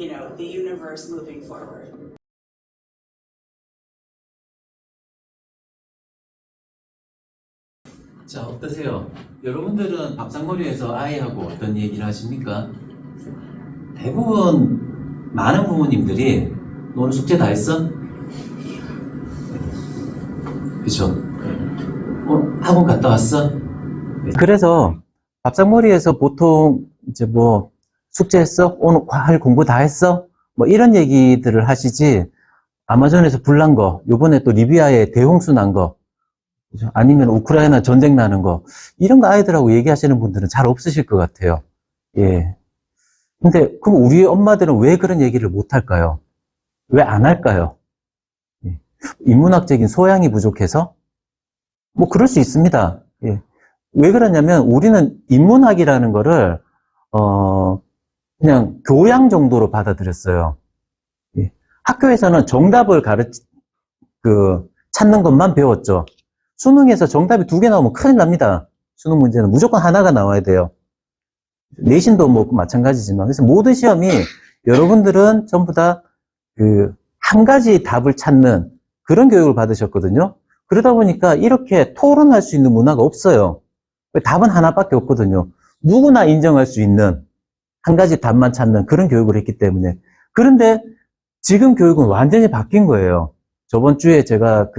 the universe moving forward. 자, 어떠세요? 여러분들은 밥상머리에서 아이하고 어떤 얘기를 하십니까? 대부분 많은 부모님들이 너 오늘 숙제 다 했어? 그죠? 학원 갔다 왔어? 그래서 밥상머리에서 보통 이제 뭐 숙제했어? 오늘 할 공부 다 했어? 뭐 이런 얘기들을 하시지, 아마존에서 불난 거, 요번에 또 리비아에 대홍수 난 거, 아니면 우크라이나 전쟁 나는 거, 이런 거 아이들하고 얘기하시는 분들은 잘 없으실 것 같아요. 예. 근데 그럼 우리 엄마들은 왜 그런 얘기를 못 할까요? 왜 안 할까요? 예. 인문학적인 소양이 부족해서? 뭐 그럴 수 있습니다. 예. 왜 그러냐면 우리는 인문학이라는 거를 그냥 교양 정도로 받아들였어요. 예. 학교에서는 정답을 찾는 것만 배웠죠. 수능에서 정답이 2개 나오면 큰일 납니다. 수능 문제는 무조건 하나가 나와야 돼요. 내신도 뭐 마찬가지지만. 그래서 모든 시험이 여러분들은 전부 다 한 가지 답을 찾는 그런 교육을 받으셨거든요. 그러다 보니까 이렇게 토론할 수 있는 문화가 없어요. 답은 하나밖에 없거든요. 누구나 인정할 수 있는 한 가지 답만 찾는 그런 교육을 했기 때문에. 그런데 지금 교육은 완전히 바뀐 거예요. 저번 주에 제가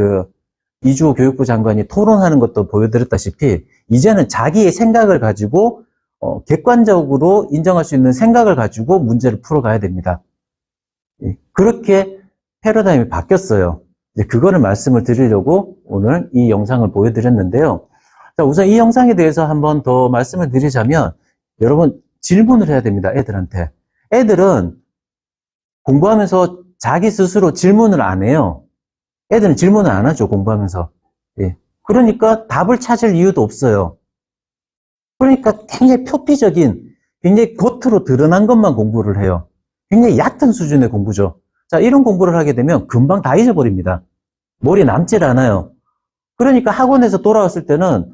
이주호 교육부 장관이 토론하는 것도 보여드렸다시피 이제는 자기의 생각을 가지고 객관적으로 인정할 수 있는 생각을 가지고 문제를 풀어가야 됩니다. 그렇게 패러다임이 바뀌었어요. 이제 그거를 말씀을 드리려고 오늘 이 영상을 보여드렸는데요. 자, 우선 이 영상에 대해서 한번 더 말씀을 드리자면, 여러분 질문을 해야 됩니다. 애들한테. 애들은 공부하면서 자기 스스로 질문을 안 해요. 애들은 질문을 안 하죠, 공부하면서. 예. 그러니까 답을 찾을 이유도 없어요. 그러니까 굉장히 표피적인, 굉장히 겉으로 드러난 것만 공부를 해요. 굉장히 얕은 수준의 공부죠. 자, 이런 공부를 하게 되면 금방 다 잊어버립니다. 머리에 남질 않아요. 그러니까 학원에서 돌아왔을 때는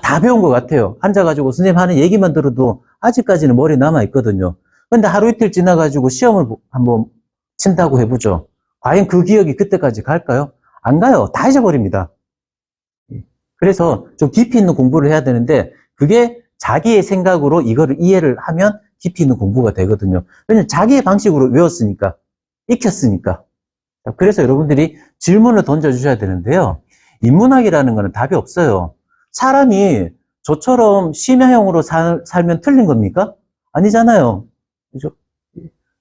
다 배운 것 같아요. 앉아가지고 선생님 하는 얘기만 들어도 아직까지는 머리에 남아있거든요. 근데 하루 이틀 지나가지고 시험을 한번 친다고 해보죠. 과연 그 기억이 그때까지 갈까요? 안 가요. 다 잊어버립니다. 그래서 좀 깊이 있는 공부를 해야 되는데, 그게 자기의 생각으로 이거를 이해를 하면 깊이 있는 공부가 되거든요. 왜냐면 자기의 방식으로 외웠으니까, 익혔으니까. 그래서 여러분들이 질문을 던져주셔야 되는데요. 인문학이라는 거는 답이 없어요. 사람이 저처럼 심야형으로 살면 틀린 겁니까? 아니잖아요. 그죠?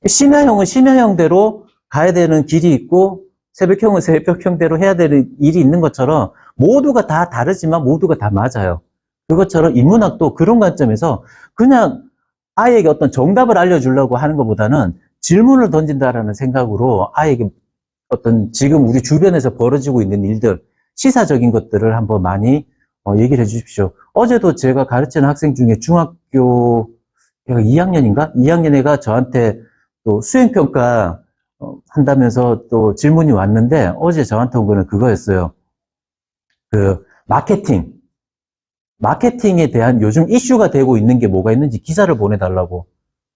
심야형은 심야형대로 가야 되는 길이 있고, 새벽형은 새벽형대로 해야 되는 일이 있는 것처럼 모두가 다 다르지만 모두가 다 맞아요. 그것처럼 인문학도 그런 관점에서 그냥 아이에게 어떤 정답을 알려주려고 하는 것보다는 질문을 던진다라는 생각으로 아이에게 어떤 지금 우리 주변에서 벌어지고 있는 일들, 시사적인 것들을 한번 많이 얘기를 해 주십시오. 어제도 제가 가르치는 학생 중에 중학교 2학년인가? 2학년 애가 저한테 또 수행평가 한다면서 또 질문이 왔는데, 어제 저한테 온 거는 그거였어요. 마케팅에 대한 요즘 이슈가 되고 있는 게 뭐가 있는지 기사를 보내달라고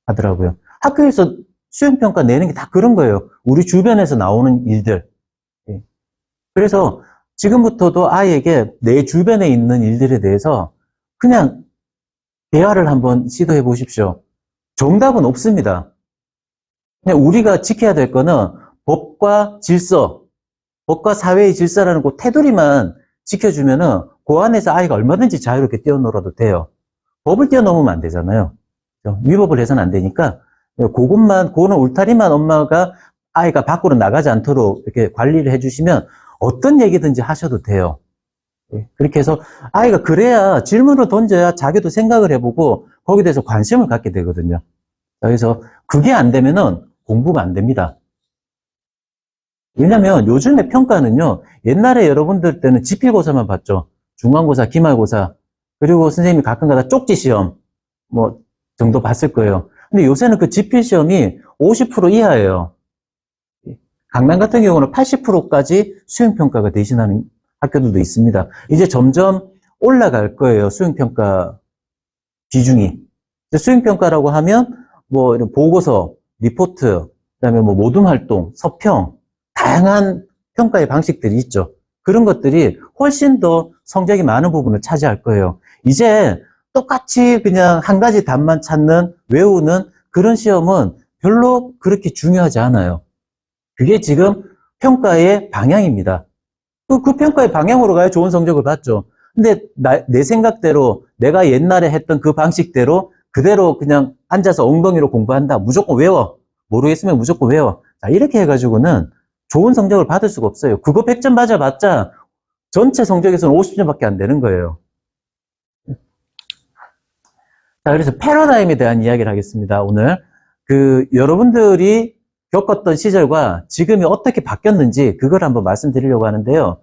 하더라고요. 학교에서 수행평가 내는 게 다 그런 거예요. 우리 주변에서 나오는 일들. 그래서 지금부터도 아이에게 내 주변에 있는 일들에 대해서 그냥 대화를 한번 시도해 보십시오. 정답은 없습니다. 그냥 우리가 지켜야 될 거는 법과 질서, 법과 사회의 질서라는 그 테두리만 지켜주면은 그 안에서 아이가 얼마든지 자유롭게 뛰어놀아도 돼요. 법을 뛰어넘으면 안 되잖아요. 위법을 해서는 안 되니까 그거는 울타리만 엄마가 아이가 밖으로 나가지 않도록 이렇게 관리를 해주시면 어떤 얘기든지 하셔도 돼요. 그렇게 해서 아이가 그래야 질문을 던져야 자기도 생각을 해보고 거기에 대해서 관심을 갖게 되거든요. 그래서 그게 안 되면은 공부가 안 됩니다. 왜냐면 요즘의 평가는요, 옛날에 여러분들 때는 지필고사만 봤죠. 중간고사, 기말고사, 그리고 선생님이 가끔가다 쪽지시험 뭐 정도 봤을 거예요. 근데 요새는 그 지필시험이 50% 이하예요. 강남 같은 경우는 80%까지 수행평가가 대신하는 학교들도 있습니다. 이제 점점 올라갈 거예요, 수행평가 비중이. 수행평가라고 하면 뭐 이런 보고서, 리포트, 그다음에 뭐 모둠 활동, 서평, 다양한 평가의 방식들이 있죠. 그런 것들이 훨씬 더 성적이 많은 부분을 차지할 거예요. 이제 똑같이 그냥 한 가지 답만 찾는, 외우는 그런 시험은 별로 그렇게 중요하지 않아요. 그게 지금 평가의 방향입니다. 그 평가의 방향으로 가야 좋은 성적을 받죠. 근데 내 생각대로 내가 옛날에 했던 그 방식대로 그대로 그냥 앉아서 엉덩이로 공부한다. 무조건 외워. 모르겠으면 무조건 외워. 자, 이렇게 해가지고는 좋은 성적을 받을 수가 없어요. 그거 100점 맞아봤자 전체 성적에서는 50점밖에 안 되는 거예요. 자, 그래서 패러다임에 대한 이야기를 하겠습니다, 오늘. 여러분들이 겪었던 시절과 지금이 어떻게 바뀌었는지 그걸 한번 말씀드리려고 하는데요.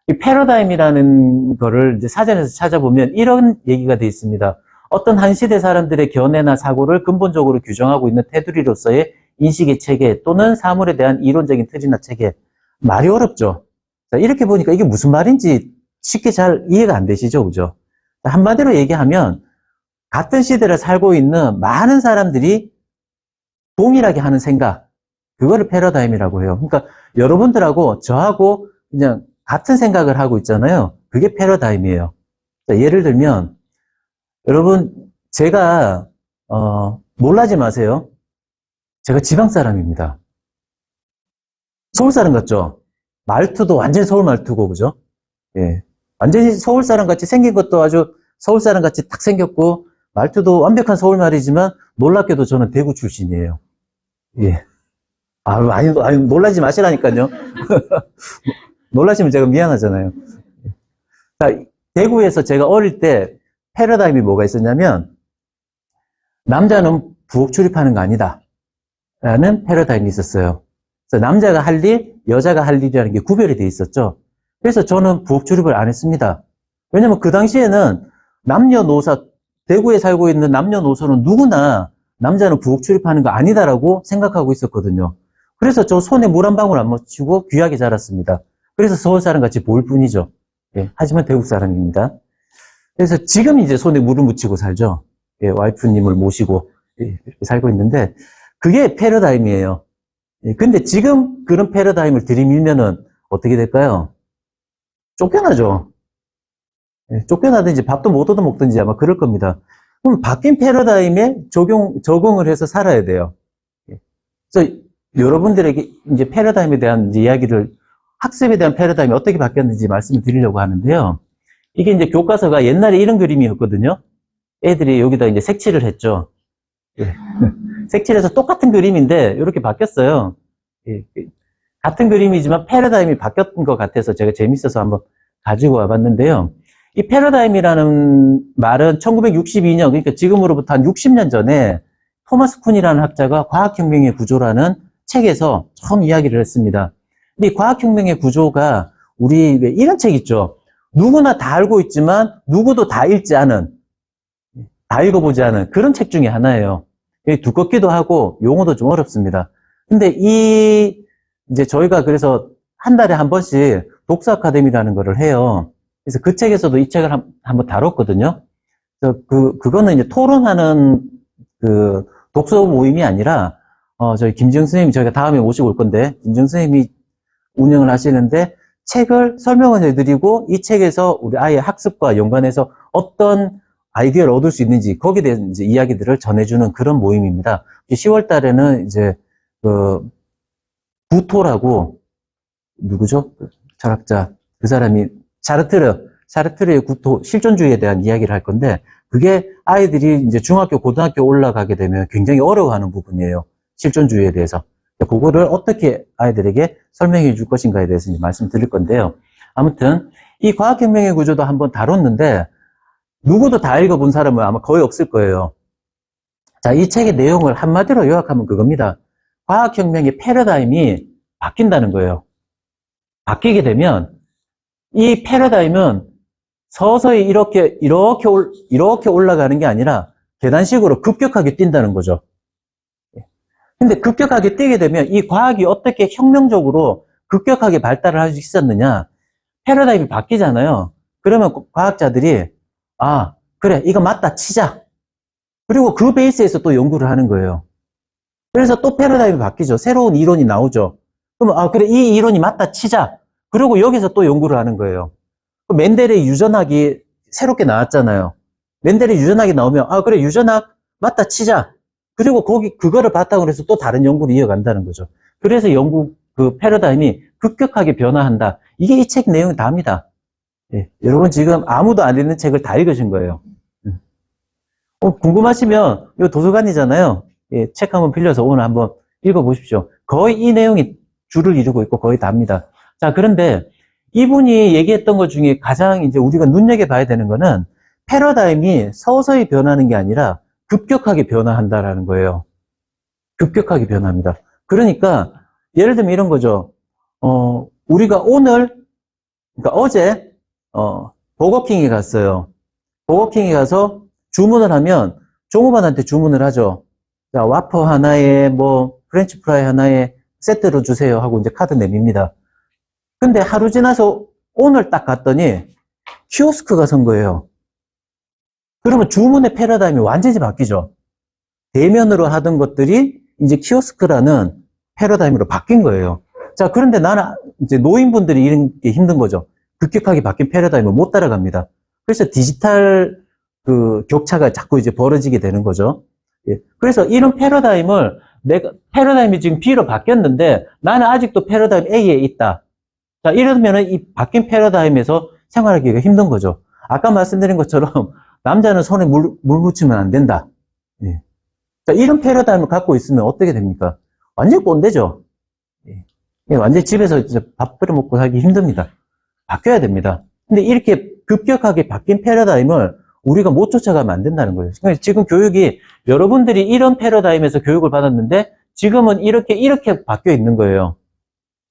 이 패러다임이라는 거를 이제 사전에서 찾아보면 이런 얘기가 돼 있습니다. 어떤 한 시대 사람들의 견해나 사고를 근본적으로 규정하고 있는 테두리로서의 인식의 체계 또는 사물에 대한 이론적인 틀이나 체계. 말이 어렵죠? 자, 이렇게 보니까 이게 무슨 말인지 쉽게 잘 이해가 안 되시죠? 그죠? 한마디로 얘기하면 같은 시대를 살고 있는 많은 사람들이 동일하게 하는 생각, 그거를 패러다임이라고 해요. 그러니까 여러분들하고 저하고 그냥 같은 생각을 하고 있잖아요. 그게 패러다임이에요. 자, 예를 들면 여러분, 제가 놀라지 마세요. 제가 지방 사람입니다. 서울 사람 같죠? 말투도 완전히 서울 말투고, 그죠? 예. 완전히 서울 사람 같이 생긴 것도 아주 서울 사람 같이 딱 생겼고, 말투도 완벽한 서울 말이지만, 놀랍게도 저는 대구 출신이에요. 예. 아니, 놀라지 마시라니까요. 놀라시면 제가 미안하잖아요. 자, 대구에서 제가 어릴 때 패러다임이 뭐가 있었냐면, 남자는 부엌 출입하는 거 아니다. 라는 패러다임이 있었어요. 그래서 남자가 할 일, 여자가 할 일이라는 게 구별이 돼 있었죠. 그래서 저는 부엌 출입을 안 했습니다. 왜냐면 그 당시에는 남녀노소, 대구에 살고 있는 남녀노소는 누구나 남자는 부엌 출입하는 거 아니다라고 생각하고 있었거든요. 그래서 저 손에 물 한 방울 안 묻히고 귀하게 자랐습니다. 그래서 서울 사람 같이 보일 뿐이죠. 예, 하지만 대구 사람입니다. 그래서 지금 이제 손에 물을 묻히고 살죠. 예, 와이프님을 모시고 이렇게 살고 있는데 그게 패러다임이에요. 예, 근데 지금 그런 패러다임을 들이밀면은 어떻게 될까요? 쫓겨나죠. 예, 쫓겨나든지 밥도 못 얻어먹든지 아마 그럴 겁니다. 그럼 바뀐 패러다임에 적용을 해서 살아야 돼요. 예. 그래서 여러분들에게 이제 패러다임에 대한 이제 이야기를, 학습에 대한 패러다임이 어떻게 바뀌었는지 말씀을 드리려고 하는데요. 이게 이제 교과서가 옛날에 이런 그림이었거든요. 애들이 여기다 이제 색칠을 했죠. 예. 색칠해서 똑같은 그림인데 이렇게 바뀌었어요. 예. 같은 그림이지만 패러다임이 바뀌었던 것 같아서 제가 재밌어서 한번 가지고 와봤는데요. 이 패러다임이라는 말은 1962년, 그러니까 지금으로부터 한 60년 전에 토마스 쿤이라는 학자가 과학혁명의 구조라는 책에서 처음 이야기를 했습니다. 근데 이 과학혁명의 구조가 우리 왜 이런 책 있죠. 누구나 다 알고 있지만 누구도 다 읽지 않은, 다 읽어보지 않은 그런 책 중에 하나예요. 두껍기도 하고 용어도 좀 어렵습니다. 근데 이제 저희가 그래서 한 달에 한 번씩 독서 아카데미라는 거를 해요. 그래서 그 책에서도 이 책을 한번 다뤘거든요. 그래서 그거는 이제 토론하는 그 독서 모임이 아니라, 저희 김지영 선생님이 저희가 다음에 모시고 올 건데, 김지영 선생님이 운영을 하시는데, 책을 설명을 해드리고, 이 책에서 우리 아이의 학습과 연관해서 어떤 아이디어를 얻을 수 있는지, 거기에 대한 이제 이야기들을 전해주는 그런 모임입니다. 10월 달에는 이제, 구토라고, 누구죠? 철학자. 그 사람이, 샤르트르의 구토, 실존주의에 대한 이야기를 할 건데, 그게 아이들이 이제 중학교, 고등학교 올라가게 되면 굉장히 어려워하는 부분이에요. 실존주의에 대해서. 그거를 어떻게 아이들에게 설명해 줄 것인가에 대해서 이제 말씀드릴 건데요. 아무튼, 이 과학혁명의 구조도 한번 다뤘는데, 누구도 다 읽어본 사람은 아마 거의 없을 거예요. 자, 이 책의 내용을 한마디로 요약하면 그겁니다. 과학혁명의 패러다임이 바뀐다는 거예요. 바뀌게 되면, 이 패러다임은 서서히 이렇게 올라가는 게 아니라 계단식으로 급격하게 뛴다는 거죠. 근데 급격하게 뛰게 되면 이 과학이 어떻게 혁명적으로 급격하게 발달을 할 수 있었느냐? 패러다임이 바뀌잖아요. 그러면 과학자들이 그래, 이거 맞다 치자. 그리고 그 베이스에서 또 연구를 하는 거예요. 그래서 또 패러다임이 바뀌죠. 새로운 이론이 나오죠. 그러면, 아, 그래, 이 이론이 맞다 치자. 그리고 여기서 또 연구를 하는 거예요. 멘델의 유전학이 새롭게 나왔잖아요. 멘델의 유전학이 나오면, 아, 그래, 유전학 맞다 치자. 그리고 그거를 바탕으로 해서 또 다른 연구를 이어간다는 거죠. 그래서 그 패러다임이 급격하게 변화한다. 이게 이 책 내용이 다입니다. 예, 여러분 지금 아무도 안 읽는 책을 다 읽으신 거예요. 궁금하시면, 이거 도서관이잖아요. 예, 책 한번 빌려서 오늘 한번 읽어보십시오. 거의 이 내용이 줄을 이루고 있고 거의 답니다. 자, 그런데 이분이 얘기했던 것 중에 가장 이제 우리가 눈여겨봐야 되는 거는 패러다임이 서서히 변하는 게 아니라 급격하게 변화한다라는 거예요. 급격하게 변합니다. 그러니까 예를 들면 이런 거죠. 우리가 그러니까 어제 버거킹에 갔어요. 버거킹에 가서 주문을 하면 종업원한테 주문을 하죠. 자, 와퍼 하나에 뭐 프렌치 프라이 하나에 세트로 주세요 하고 이제 카드 내밉니다. 근데 하루 지나서 오늘 딱 갔더니 키오스크가 선 거예요. 그러면 주문의 패러다임이 완전히 바뀌죠. 대면으로 하던 것들이 이제 키오스크라는 패러다임으로 바뀐 거예요. 자, 그런데 나는 이제 노인분들이 이런 게 힘든 거죠. 급격하게 바뀐 패러다임을 못 따라갑니다. 그래서 디지털 그 격차가 자꾸 이제 벌어지게 되는 거죠. 예. 그래서 이런 패러다임이 지금 B로 바뀌었는데 나는 아직도 패러다임 A에 있다. 자, 이러면은 이 바뀐 패러다임에서 생활하기가 힘든 거죠. 아까 말씀드린 것처럼 남자는 손에 물 묻히면 안 된다. 예. 자, 이런 패러다임을 갖고 있으면 어떻게 됩니까? 완전 꼰대죠. 예. 예, 완전 집에서 이제 밥 끓여 먹고 살기 힘듭니다. 바뀌어야 됩니다. 근데 이렇게 급격하게 바뀐 패러다임을 우리가 못 쫓아가면 안 된다는 거예요. 지금 교육이 여러분들이 이런 패러다임에서 교육을 받았는데 지금은 이렇게 바뀌어 있는 거예요.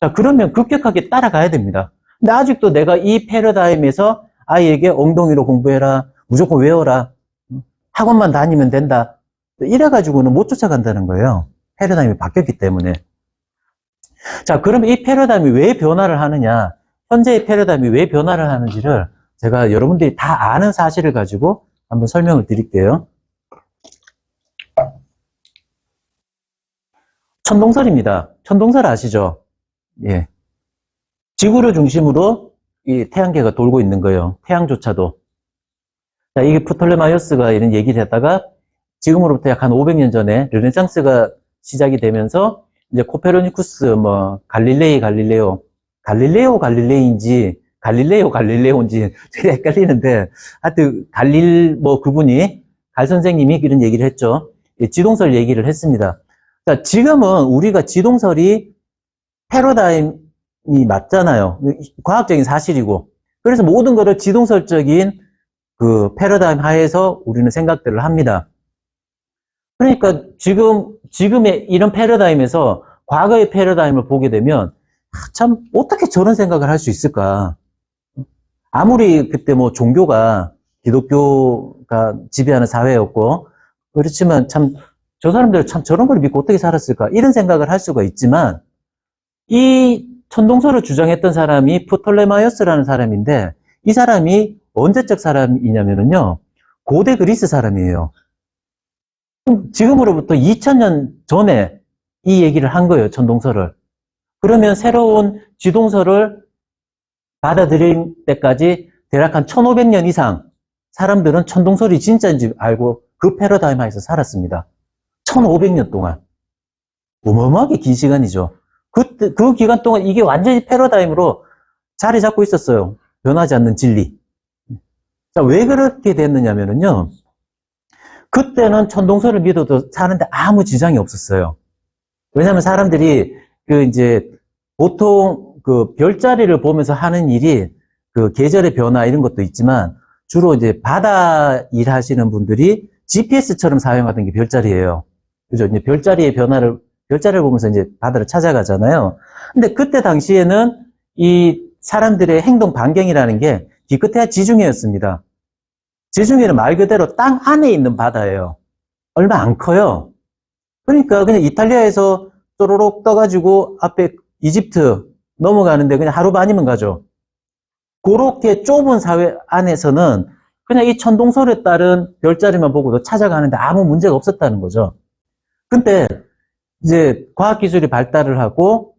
자, 그러면 급격하게 따라가야 됩니다. 근데 아직도 내가 이 패러다임에서 아이에게 엉덩이로 공부해라, 무조건 외워라, 학원만 다니면 된다. 이래가지고는 못 쫓아간다는 거예요. 패러다임이 바뀌었기 때문에. 자, 그럼 이 패러다임이 왜 변화를 하느냐, 현재의 패러다임이 왜 변화를 하는지를 제가 여러분들이 다 아는 사실을 가지고 한번 설명을 드릴게요. 천동설입니다. 천동설 아시죠? 예. 지구를 중심으로 이 태양계가 돌고 있는 거예요. 태양조차도. 자, 이게 프톨레마이오스가 이런 얘기를 했다가 지금으로부터 약 한 500년 전에 르네상스가 시작이 되면서 이제 코페르니쿠스, 갈릴레오인지 갈릴레오인지 되게 헷갈리는데 하여튼 그분이 갈 선생님이 이런 얘기를 했죠. 지동설 얘기를 했습니다. 자, 지금은 우리가 지동설이 패러다임이 맞잖아요. 과학적인 사실이고. 그래서 모든 것을 지동설적인 그 패러다임 하에서 우리는 생각들을 합니다. 그러니까 지금의 이런 패러다임에서 과거의 패러다임을 보게 되면 참 어떻게 저런 생각을 할 수 있을까? 아무리 그때 뭐 종교가 기독교가 지배하는 사회였고 그렇지만 참 저 사람들 참 저런 걸 믿고 어떻게 살았을까? 이런 생각을 할 수가 있지만 이 천동설을 주장했던 사람이 프톨레마이오스라는 사람인데 이 사람이 언제적 사람이냐면요. 고대 그리스 사람이에요. 지금으로부터 2000년 전에 이 얘기를 한 거예요. 천동설을. 그러면 새로운 지동설을 받아들일 때까지 대략 한 1500년 이상 사람들은 천동설이 진짜인지 알고 그 패러다임 하에서 살았습니다. 1500년 동안. 어마어마하게 긴 시간이죠. 그 기간 동안 이게 완전히 패러다임으로 자리 잡고 있었어요. 변하지 않는 진리. 자, 왜 그렇게 됐느냐면요. 그때는 천동설을 믿어도 사는데 아무 지장이 없었어요. 왜냐하면 사람들이 보통 그 별자리를 보면서 하는 일이 그 계절의 변화 이런 것도 있지만 주로 이제 바다 일하시는 분들이 GPS처럼 사용하던 게 별자리예요. 그죠? 이제 별자리를 보면서 이제 바다를 찾아가잖아요. 근데 그때 당시에는 이 사람들의 행동 반경이라는 게 기껏해야 지중해였습니다. 지중해는 말 그대로 땅 안에 있는 바다예요. 얼마 안 커요. 그러니까 그냥 이탈리아에서 쪼로록 떠가지고 앞에 이집트 넘어가는데 그냥 하루 반이면 가죠. 그렇게 좁은 사회 안에서는 그냥 이 천동설에 따른 별자리만 보고도 찾아가는데 아무 문제가 없었다는 거죠. 근데 이제 과학기술이 발달을 하고,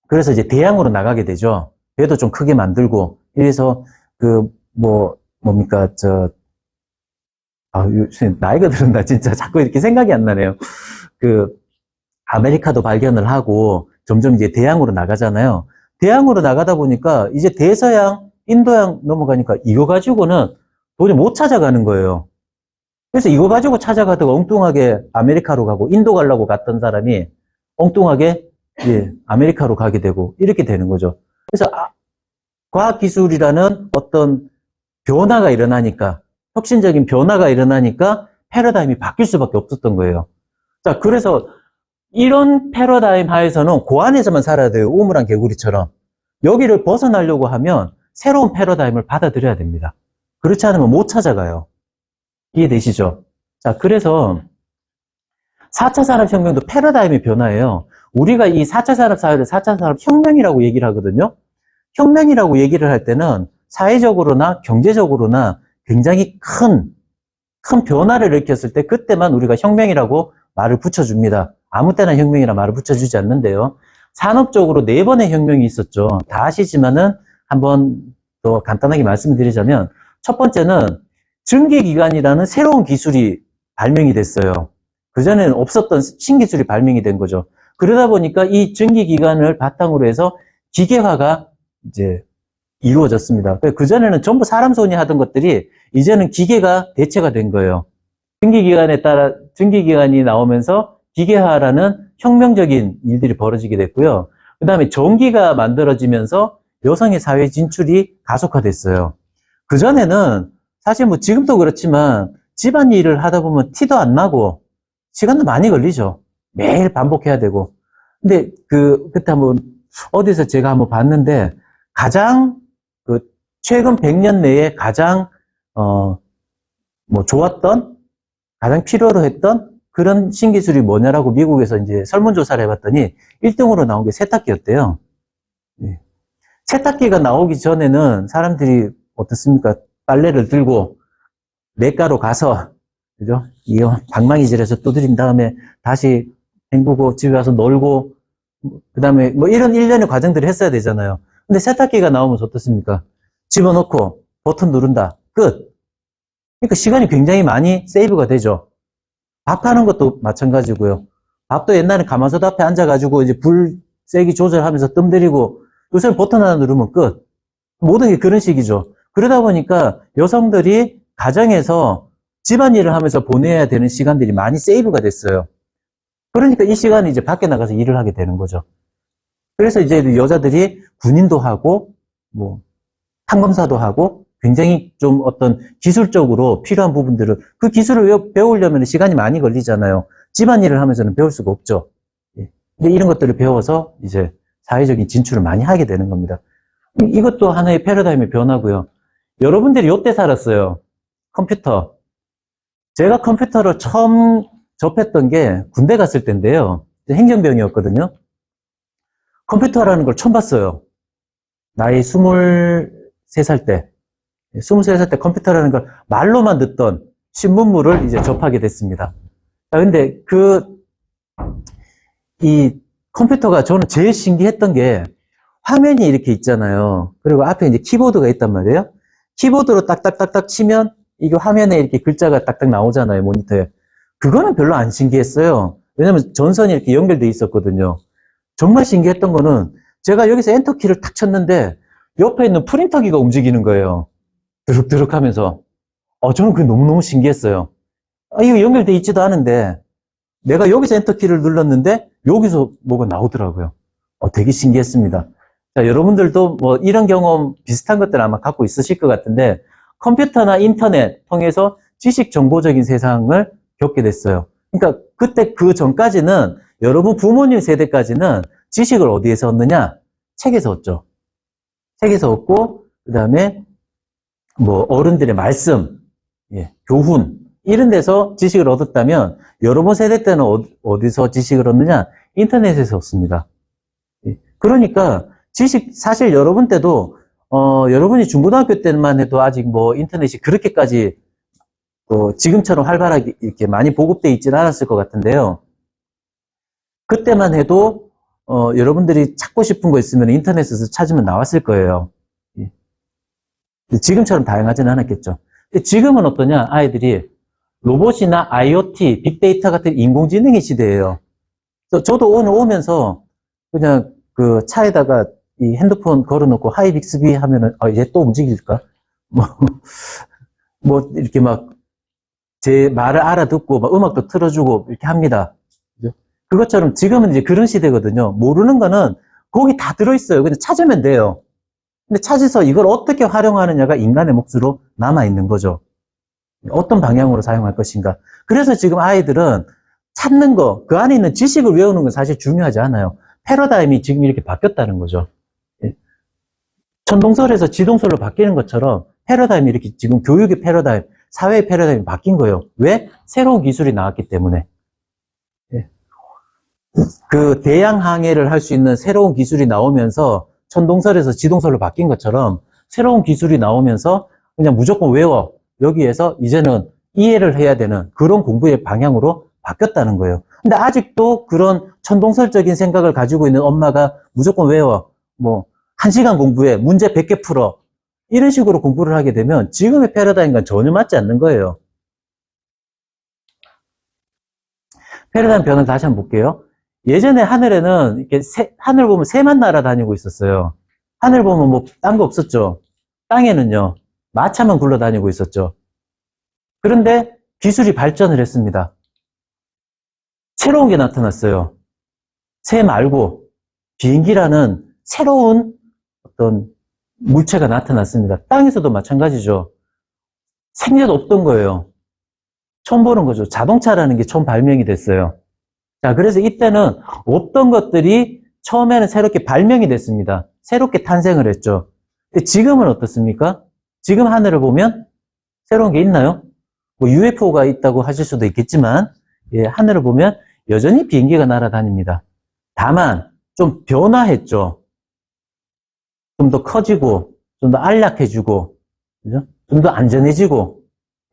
그래서 이제 대양으로 나가게 되죠. 배도 좀 크게 만들고, 이래서 뭡니까, 요새 나이가 들은다, 진짜. 자꾸 이렇게 생각이 안 나네요. 아메리카도 발견을 하고, 점점 이제 대양으로 나가잖아요. 대양으로 나가다 보니까, 이제 대서양, 인도양 넘어가니까, 이거 가지고는 도저히 못 찾아가는 거예요. 그래서 이거 가지고 찾아가다가 엉뚱하게 아메리카로 가고, 인도 가려고 갔던 사람이 엉뚱하게, 아메리카로 가게 되고, 이렇게 되는 거죠. 그래서, 과학기술이라는 어떤 변화가 일어나니까, 혁신적인 변화가 일어나니까 패러다임이 바뀔 수밖에 없었던 거예요. 자, 그래서 이런 패러다임 하에서는 그 안에서만 살아야 돼요. 우물안 개구리처럼. 여기를 벗어나려고 하면 새로운 패러다임을 받아들여야 됩니다. 그렇지 않으면 못 찾아가요. 이해되시죠? 자, 그래서 4차 산업혁명도 패러다임의 변화예요. 우리가 이 4차 산업사회를 4차 산업혁명이라고 얘기를 하거든요. 혁명이라고 얘기를 할 때는 사회적으로나 경제적으로나 굉장히 큰 변화를 일으켰을 때 그때만 우리가 혁명이라고 말을 붙여줍니다. 아무 때나 혁명이라 말을 붙여주지 않는데요. 산업적으로 4번의 혁명이 있었죠. 다 아시지만은 한번 더 간단하게 말씀을 드리자면 첫 번째는 증기기관이라는 새로운 기술이 발명이 됐어요. 그전에는 없었던 신기술이 발명이 된 거죠. 그러다 보니까 이 증기기관을 바탕으로 해서 기계화가 이제 이루어졌습니다. 그전에는 전부 사람 손이 하던 것들이 이제는 기계가 대체가 된 거예요. 증기기관이 나오면서 기계화라는 혁명적인 일들이 벌어지게 됐고요. 그 다음에 전기가 만들어지면서 여성의 사회 진출이 가속화됐어요. 그전에는 사실 뭐 지금도 그렇지만 집안일을 하다 보면 티도 안 나고 시간도 많이 걸리죠. 매일 반복해야 되고. 근데 그때 한번 어디서 제가 한번 봤는데 가장 최근 100년 내에 가장 좋았던, 가장 필요로 했던 그런 신기술이 뭐냐라고 미국에서 이제 설문조사를 해봤더니 1등으로 나온 게 세탁기였대요. 네. 세탁기가 나오기 전에는 사람들이 어떻습니까? 빨래를 들고 냇가로 가서, 그죠? 이 방망이질해서 두드린 다음에 다시 헹구고 집에 와서 놀고, 그 다음에 이런 일련의 과정들을 했어야 되잖아요. 근데 세탁기가 나오면서 어떻습니까? 집어넣고 버튼 누른다. 끝. 그러니까 시간이 굉장히 많이 세이브가 되죠. 밥하는 것도 마찬가지고요. 밥도 옛날에 가마솥 앞에 앉아가지고 이제 불 세기 조절하면서 뜸 들이고 요새는 버튼 하나 누르면 끝. 모든 게 그런 식이죠. 그러다 보니까 여성들이 가정에서 집안일을 하면서 보내야 되는 시간들이 많이 세이브가 됐어요. 그러니까 이 시간에 이제 밖에 나가서 일을 하게 되는 거죠. 그래서 이제 여자들이 군인도 하고 판검사도 하고 굉장히 좀 어떤 기술적으로 필요한 부분들을 그 기술을 배우려면 시간이 많이 걸리잖아요. 집안일을 하면서는 배울 수가 없죠. 근데 이런 것들을 배워서 이제 사회적인 진출을 많이 하게 되는 겁니다. 이것도 하나의 패러다임의 변화고요. 여러분들이 요때 살았어요. 컴퓨터. 제가 컴퓨터를 처음 접했던 게 군대 갔을 때인데요. 행정병이었거든요. 컴퓨터라는 걸 처음 봤어요. 나이 23살 때. 23살 때 컴퓨터라는 걸 말로만 듣던 신문물을 이제 접하게 됐습니다. 근데 이 컴퓨터가 저는 제일 신기했던 게 화면이 이렇게 있잖아요. 그리고 앞에 이제 키보드가 있단 말이에요. 키보드로 딱딱딱딱 치면 이게 화면에 이렇게 글자가 딱딱 나오잖아요, 모니터에. 그거는 별로 안 신기했어요. 왜냐면 전선이 이렇게 연결돼 있었거든요. 정말 신기했던 거는 제가 여기서 엔터키를 탁 쳤는데 옆에 있는 프린터기가 움직이는 거예요. 드륵드륵 하면서. 저는 그게 너무너무 신기했어요. 이거 연결돼 있지도 않은데 내가 여기서 엔터키를 눌렀는데 여기서 뭐가 나오더라고요. 되게 신기했습니다. 자, 여러분들도 이런 경험 비슷한 것들 아마 갖고 있으실 것 같은데 컴퓨터나 인터넷 통해서 지식 정보적인 세상을 겪게 됐어요. 그러니까 그때 그 전까지는 여러분 부모님 세대까지는 지식을 어디에서 얻느냐? 책에서 얻죠. 책에서 얻고 그 다음에 어른들의 말씀, 교훈 이런 데서 지식을 얻었다면 여러분 세대 때는 어디서 지식을 얻느냐? 인터넷에서 얻습니다. 그러니까 지식 사실 여러분 때도 여러분이 중고등학교 때만 해도 아직 인터넷이 그렇게까지 지금처럼 활발하게 이렇게 많이 보급되어 있지는 않았을 것 같은데요. 그때만 해도 여러분들이 찾고 싶은 거 있으면 인터넷에서 찾으면 나왔을 거예요. 예. 지금처럼 다양하지는 않았겠죠. 근데 지금은 어떠냐? 아이들이 로봇이나 IoT, 빅데이터 같은 인공지능의 시대예요. 저도 오늘 오면서 그냥 그 차에다가 이 핸드폰 걸어놓고 하이 빅스비 하면은 얘 또 움직일까? 뭐 이렇게 막 제 말을 알아듣고 막 음악도 틀어주고 이렇게 합니다. 그죠? 그것처럼 지금은 이제 그런 시대거든요. 모르는 거는 거기 다 들어있어요. 그냥 찾으면 돼요. 근데 찾아서 이걸 어떻게 활용하느냐가 인간의 몫으로 남아있는 거죠. 어떤 방향으로 사용할 것인가. 그래서 지금 아이들은 찾는 거, 그 안에 있는 지식을 외우는 건 사실 중요하지 않아요. 패러다임이 지금 이렇게 바뀌었다는 거죠. 천동설에서 지동설로 바뀌는 것처럼 패러다임이 이렇게 지금 교육의 패러다임, 사회의 패러다임이 바뀐 거예요. 왜? 새로운 기술이 나왔기 때문에. 그 대양 항해를 할 수 있는 새로운 기술이 나오면서 천동설에서 지동설로 바뀐 것처럼 새로운 기술이 나오면서 그냥 무조건 외워. 여기에서 이제는 이해를 해야 되는 그런 공부의 방향으로 바뀌었다는 거예요. 근데 아직도 그런 천동설적인 생각을 가지고 있는 엄마가 무조건 외워. 뭐, 1시간 공부해. 문제 100개 풀어. 이런 식으로 공부를 하게 되면 지금의 패러다임과 전혀 맞지 않는 거예요. 패러다임 변화 다시 한번 볼게요. 예전에 하늘에는 이렇게 하늘 보면 새만 날아다니고 있었어요. 하늘 보면 뭐 딴 거 없었죠. 땅에는요. 마차만 굴러다니고 있었죠. 그런데 기술이 발전을 했습니다. 새로운 게 나타났어요. 새 말고 비행기라는 새로운 어떤 물체가 나타났습니다. 땅에서도 마찬가지죠. 생전 없던 거예요. 처음 보는 거죠. 자동차라는 게 처음 발명이 됐어요. 자, 그래서 이때는 없던 것들이 처음에는 새롭게 발명이 됐습니다. 새롭게 탄생을 했죠. 근데 지금은 어떻습니까? 지금 하늘을 보면 새로운 게 있나요? 뭐 UFO가 있다고 하실 수도 있겠지만, 예, 하늘을 보면 여전히 비행기가 날아다닙니다. 다만 좀 변화했죠. 좀 더 커지고, 좀 더 안락해지고, 그죠? 좀 더 안전해지고,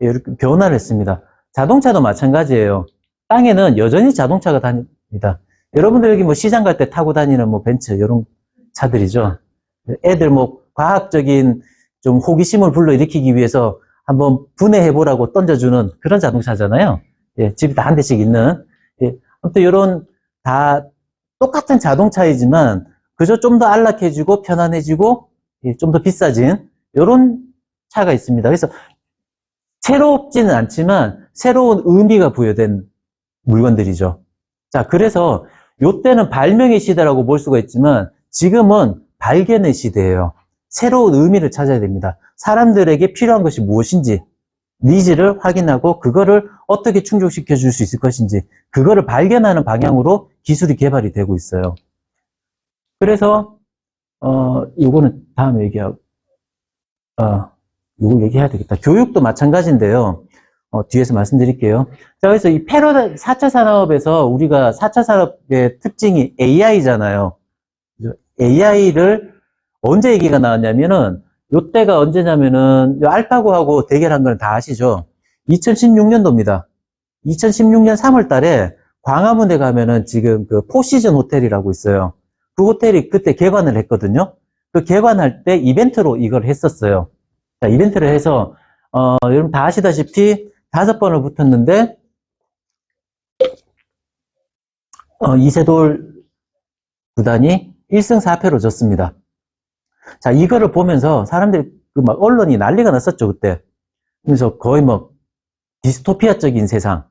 예, 이렇게 변화를 했습니다. 자동차도 마찬가지예요. 땅에는 여전히 자동차가 다닙니다. 여러분들 여기 뭐 시장 갈 때 타고 다니는 뭐 벤츠, 이런 차들이죠. 애들 뭐 과학적인 좀 호기심을 불러일으키기 위해서 한번 분해해보라고 던져주는 그런 자동차잖아요. 예, 집에 다 한 대씩 있는. 예, 아무튼 이런 다 똑같은 자동차이지만 그저 좀 더 안락해지고 편안해지고 예, 좀 더 비싸진 이런 차가 있습니다. 그래서 새롭지는 않지만 새로운 의미가 부여된 물건들이죠. 자, 그래서 요때는 발명의 시대라고 볼 수가 있지만 지금은 발견의 시대예요. 새로운 의미를 찾아야 됩니다. 사람들에게 필요한 것이 무엇인지 니즈를 확인하고 그거를 어떻게 충족시켜 줄 수 있을 것인지 그거를 발견하는 방향으로 기술이 개발이 되고 있어요. 그래서 요거는 다음에 얘기하고 요거 얘기해야 되겠다. 교육도 마찬가지인데요. 뒤에서 말씀드릴게요. 자, 그래서 이 4차 산업에서 우리가 4차 산업의 특징이 AI잖아요. AI를 언제 얘기가 나왔냐면은 요때가 언제냐면은 알파고하고 대결한 건 다 아시죠? 2016년도입니다. 2016년 3월 달에 광화문에 가면은 지금 그 포시즌 호텔이라고 있어요. 그 호텔이 그때 개관을 했거든요. 그 개관할 때 이벤트로 이걸 했었어요. 자, 이벤트를 해서 여러분 다 아시다시피 5번을 붙었는데 이세돌 구단이 1승 4패로 졌습니다. 자, 이거를 보면서 사람들이 막 언론이 난리가 났었죠, 그때. 그래서 거의 뭐 디스토피아적인 세상,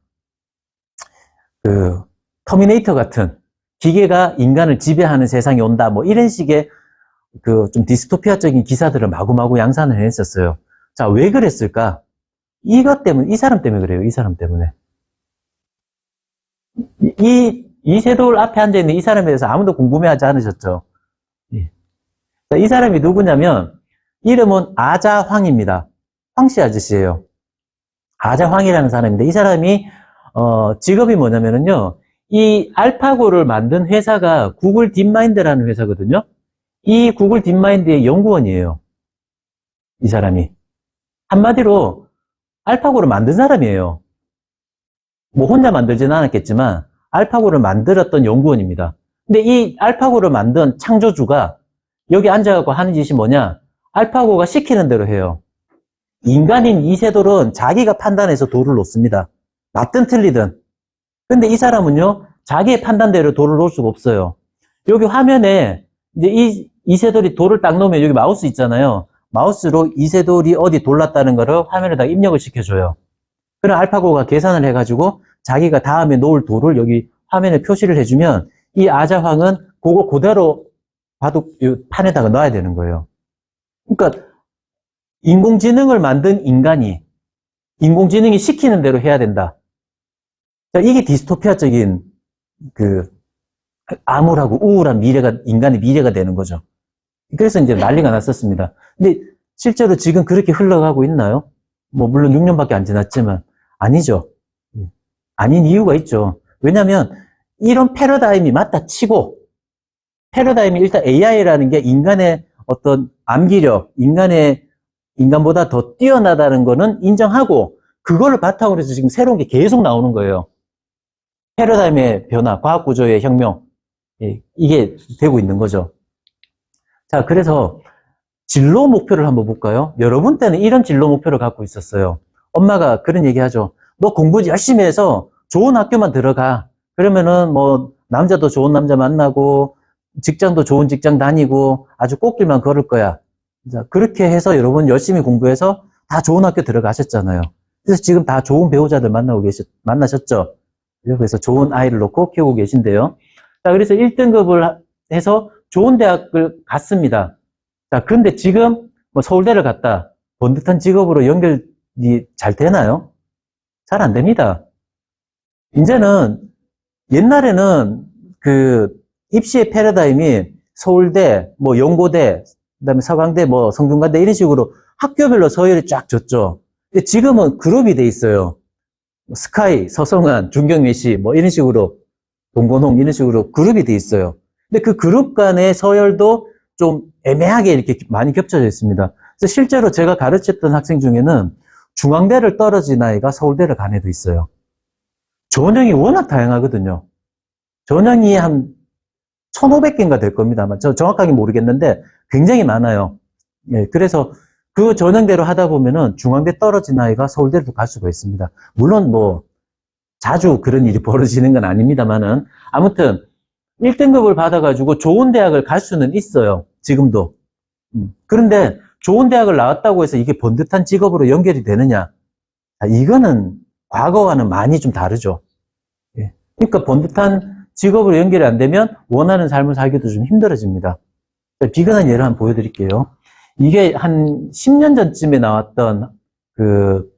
그 터미네이터 같은 기계가 인간을 지배하는 세상이 온다, 뭐 이런 식의 그 좀 디스토피아적인 기사들을 마구마구 양산을 했었어요. 자, 왜 그랬을까? 이것 때문에, 이 사람 때문에 그래요, 이 사람 때문에. 이세돌 앞에 앉아있는 이 사람에 대해서 아무도 궁금해하지 않으셨죠? 예. 자, 이 사람이 누구냐면, 이름은 아자황입니다. 황씨 아저씨예요. 아자황이라는 사람인데, 이 사람이, 직업이 뭐냐면요, 이 알파고를 만든 회사가 구글 딥마인드라는 회사거든요. 이 구글 딥마인드의 연구원이에요. 이 사람이. 한마디로, 알파고를 만든 사람이에요. 뭐 혼자 만들지는 않았겠지만 알파고를 만들었던 연구원입니다. 근데 이 알파고를 만든 창조주가 여기 앉아갖고 하는 짓이 뭐냐? 알파고가 시키는 대로 해요. 인간인 이세돌은 자기가 판단해서 돌을 놓습니다. 맞든 틀리든. 근데 이 사람은요, 자기의 판단대로 돌을 놓을 수가 없어요. 여기 화면에 이제 이세돌이 돌을 딱 놓으면 여기 마우스 있잖아요. 마우스로 이세돌이 어디 돌랐다는 거를 화면에다 입력을 시켜줘요. 그럼 알파고가 계산을 해가지고 자기가 다음에 놓을 돌을 여기 화면에 표시를 해주면 이 아자황은 그거 그대로 바둑 판에다가 넣어야 되는 거예요. 그러니까 인공지능을 만든 인공지능이 시키는 대로 해야 된다. 자, 이게 디스토피아적인 그 암울하고 우울한 미래가 인간의 미래가 되는 거죠. 그래서 이제 난리가 났었습니다. 근데 실제로 지금 그렇게 흘러가고 있나요? 뭐 물론 6년밖에 안 지났지만 아니죠. 아닌 이유가 있죠. 왜냐하면 이런 패러다임이 맞다 치고 패러다임이 일단 AI라는 게 인간의 어떤 암기력, 인간보다 더 뛰어나다는 거는 인정하고 그걸로 바탕으로 해서 지금 새로운 게 계속 나오는 거예요. 패러다임의 변화, 과학구조의 혁명, 이게 되고 있는 거죠. 자, 그래서 진로 목표를 한번 볼까요? 여러분 때는 이런 진로 목표를 갖고 있었어요. 엄마가 그런 얘기 하죠. 너 공부 열심히 해서 좋은 학교만 들어가. 그러면은 뭐 남자도 좋은 남자 만나고 직장도 좋은 직장 다니고 아주 꽃길만 걸을 거야. 자, 그렇게 해서 여러분 열심히 공부해서 다 좋은 학교 들어가셨잖아요. 그래서 지금 다 좋은 배우자들 만나셨죠? 그래서 좋은 아이를 놓고 키우고 계신데요. 자, 그래서 1등급을 해서 좋은 대학을 갔습니다. 자, 그런데 지금 뭐 서울대를 갔다. 번듯한 직업으로 연결이 잘 되나요? 잘 안 됩니다. 이제는 옛날에는 그 입시의 패러다임이 서울대, 뭐 연고대, 그다음에 서강대, 뭐 성균관대 이런 식으로 학교별로 서열이 쫙 졌죠. 근데 지금은 그룹이 돼 있어요. 스카이, 서성한, 중경외시 뭐 이런 식으로 동건홍 이런 식으로 그룹이 돼 있어요. 근데 그 그룹 간의 서열도 좀 애매하게 이렇게 많이 겹쳐져 있습니다. 그래서 실제로 제가 가르쳤던 학생 중에는 중앙대를 떨어진 아이가 서울대를 간 애도 있어요. 전형이 워낙 다양하거든요. 전형이 한 1,500개인가 될 겁니다. 저 정확하게 모르겠는데 굉장히 많아요. 예, 그래서 그 전형대로 하다 보면은 중앙대 떨어진 아이가 서울대로 갈 수가 있습니다. 물론 뭐 자주 그런 일이 벌어지는 건 아닙니다만은 아무튼 1등급을 받아가지고 좋은 대학을 갈 수는 있어요. 지금도. 그런데 좋은 대학을 나왔다고 해서 이게 번듯한 직업으로 연결이 되느냐? 이거는 과거와는 많이 좀 다르죠. 예. 그러니까 번듯한 직업으로 연결이 안 되면 원하는 삶을 살기도 좀 힘들어집니다. 비근한 예를 한번 보여드릴게요. 이게 한 10년 전쯤에 나왔던 그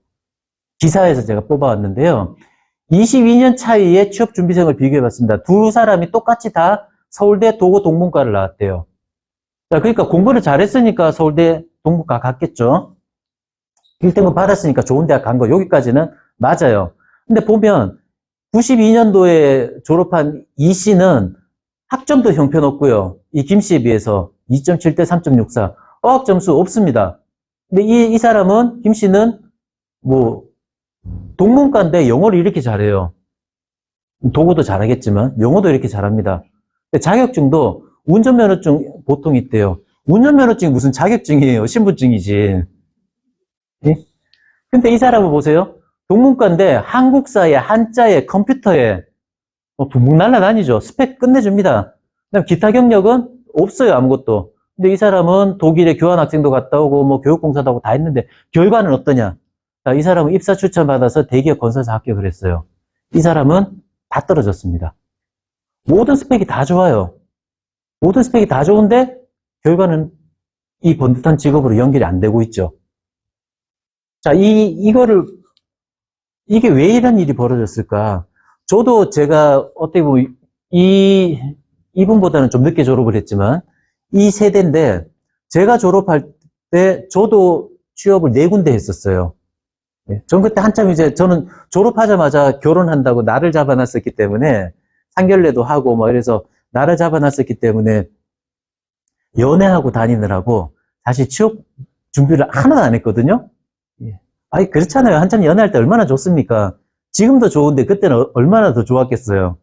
기사에서 제가 뽑아왔는데요. 22년 차이의 취업준비생을 비교해봤습니다. 두 사람이 똑같이 다 서울대 도고동문과를 나왔대요. 자, 그러니까 공부를 잘했으니까 서울대 동문과 갔겠죠. 1등급 받았으니까 좋은 대학 간 거 여기까지는 맞아요. 근데 보면 92년도에 졸업한 이 씨는 학점도 형편없고요. 이 김 씨에 비해서 2.7대 3.64 어학 점수 없습니다. 근데 이 사람은 김 씨는 뭐 동문과인데 영어를 이렇게 잘해요. 도구도 잘하겠지만 영어도 이렇게 잘합니다. 근데 자격증도 운전면허증 보통 있대요. 운전면허증이 무슨 자격증이에요. 신분증이지. 예? 근데 이 사람을 보세요. 동문과인데 한국사에, 한자에, 컴퓨터에 붕붕 날라다니죠. 스펙 끝내줍니다. 그다음 기타 경력은 없어요. 아무것도. 근데 이 사람은 독일에 교환학생도 갔다 오고 뭐 교육봉사도 하고 다 했는데 결과는 어떠냐? 자, 이 사람은 입사 추천 받아서 대기업 건설사 합격을 했어요. 이 사람은 다 떨어졌습니다. 모든 스펙이 다 좋아요. 모든 스펙이 다 좋은데 결과는 이 번듯한 직업으로 연결이 안 되고 있죠. 자, 이게 왜 이런 일이 벌어졌을까? 저도 제가 어떻게 보면 이분보다는 좀 늦게 졸업을 했지만 이 세대인데 제가 졸업할 때 저도 취업을 4군데 했었어요. 전 그때 한참 이제 저는 졸업하자마자 결혼한다고 날을 잡아놨었기 때문에 상견례도 하고 뭐 이래서 날을 잡아놨었기 때문에 연애하고 다니느라고 사실 취업 준비를 하나도 안 했거든요. 아니 그렇잖아요. 한참 연애할 때 얼마나 좋습니까? 지금도 좋은데 그때는 얼마나 더 좋았겠어요.